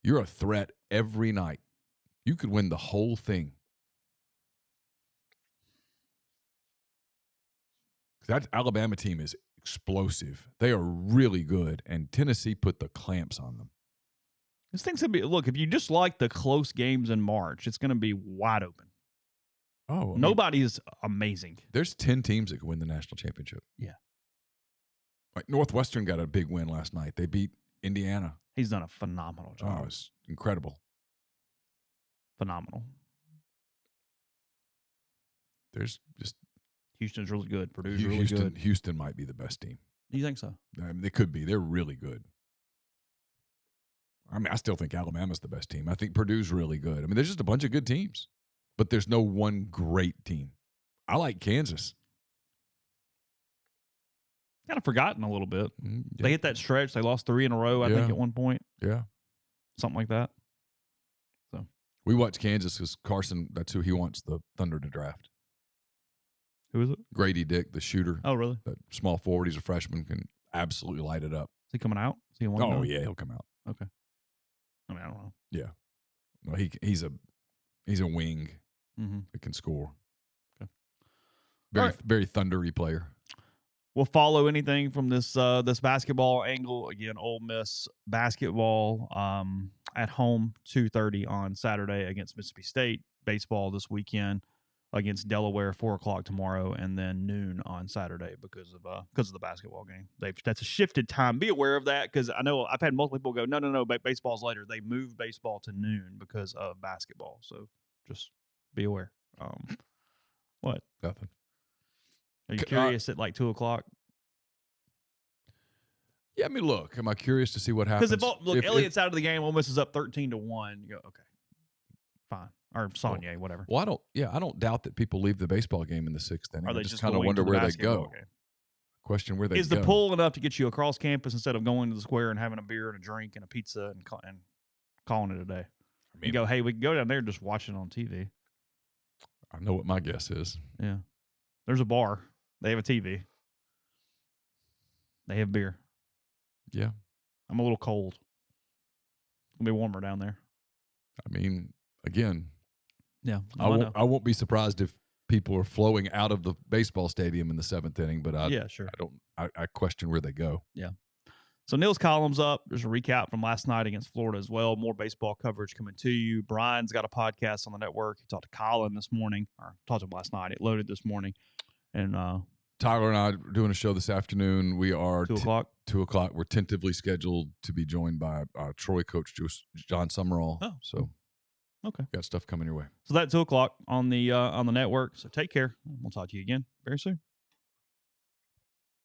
Speaker 2: you're a threat every night. You could win the whole thing. That Alabama team is explosive. They are really good, and Tennessee put the clamps on them.
Speaker 1: This thing's going to be, look, if you just like the close games in March, it's going to be wide open.
Speaker 2: Oh,
Speaker 1: nobody's amazing.
Speaker 2: There's 10 teams that could win the national championship.
Speaker 1: Yeah.
Speaker 2: Like Northwestern got a big win last night. They beat Indiana.
Speaker 1: He's done a phenomenal job.
Speaker 2: Oh, it's incredible.
Speaker 1: Phenomenal.
Speaker 2: There's just
Speaker 1: Houston's really good. Purdue's really good.
Speaker 2: Houston might be the best team.
Speaker 1: Do you think so?
Speaker 2: I mean, they could be. They're really good. I mean, I still think Alabama's the best team. I think Purdue's really good. I mean, there's just a bunch of good teams, but there's no one great team. I like Kansas.
Speaker 1: Kind of forgotten a little bit.
Speaker 2: Yeah.
Speaker 1: They hit that stretch. They lost 3 in a row, I think, at one point.
Speaker 2: Yeah.
Speaker 1: Something like that. So
Speaker 2: we watched Kansas because Carson, that's who he wants the Thunder to draft.
Speaker 1: Who is it?
Speaker 2: Grady Dick, the shooter.
Speaker 1: Oh, really?
Speaker 2: That small forward. He's a freshman, can absolutely light it up.
Speaker 1: Is he coming out? Is he
Speaker 2: yeah, he'll come out.
Speaker 1: Okay. I mean, I don't know.
Speaker 2: Yeah. No, he's a wing that can score.
Speaker 1: Okay.
Speaker 2: Very thundery player.
Speaker 1: We'll follow anything from this basketball angle. Again, Ole Miss basketball at home, 2:30 on Saturday against Mississippi State. Baseball this weekend against Delaware, 4:00 tomorrow, and then noon on Saturday because of the basketball game. That's a shifted time. Be aware of that because I know I've had multiple people go, no, baseball's later. They moved baseball to noon because of basketball. So just be aware. What?
Speaker 2: Nothing.
Speaker 1: Are you curious at like 2:00?
Speaker 2: Yeah, I mean, look, am I curious to see what happens?
Speaker 1: Because if Elliott's out of the game, Ole Miss is up 13-1. You go, okay, fine, or Saunier, whatever.
Speaker 2: Well, I don't doubt that people leave the baseball game in the 6th inning.
Speaker 1: Or they
Speaker 2: I
Speaker 1: just
Speaker 2: kind of wonder where they go.
Speaker 1: Game.
Speaker 2: Question where they go.
Speaker 1: Is the pool enough to get you across campus instead of going to the square and having a beer and a drink and a pizza and calling it a day? I mean, you go, hey, we can go down there and just watch it on TV.
Speaker 2: I know what my guess is.
Speaker 1: Yeah, there's a bar. They have a TV. They have beer.
Speaker 2: Yeah.
Speaker 1: I'm a little cold. It's going to be warmer down there.
Speaker 2: I mean, again,
Speaker 1: yeah,
Speaker 2: I won't be surprised if people are flowing out of the baseball stadium in the 7th inning, but I question where they go.
Speaker 1: Yeah. So Neal's column's up. There's a recap from last night against Florida as well. More baseball coverage coming to you. Brian's got a podcast on the network. He talked to Colin this morning, or talked to him last night. It loaded this morning. And
Speaker 2: Tyler and I are doing a show this afternoon. We are
Speaker 1: 2:00.
Speaker 2: 2:00. We're tentatively scheduled to be joined by Troy coach John Summerall.
Speaker 1: Oh,
Speaker 2: so
Speaker 1: okay,
Speaker 2: got stuff coming your way.
Speaker 1: So that's 2:00 on the network. So take care. We'll talk to you again very soon.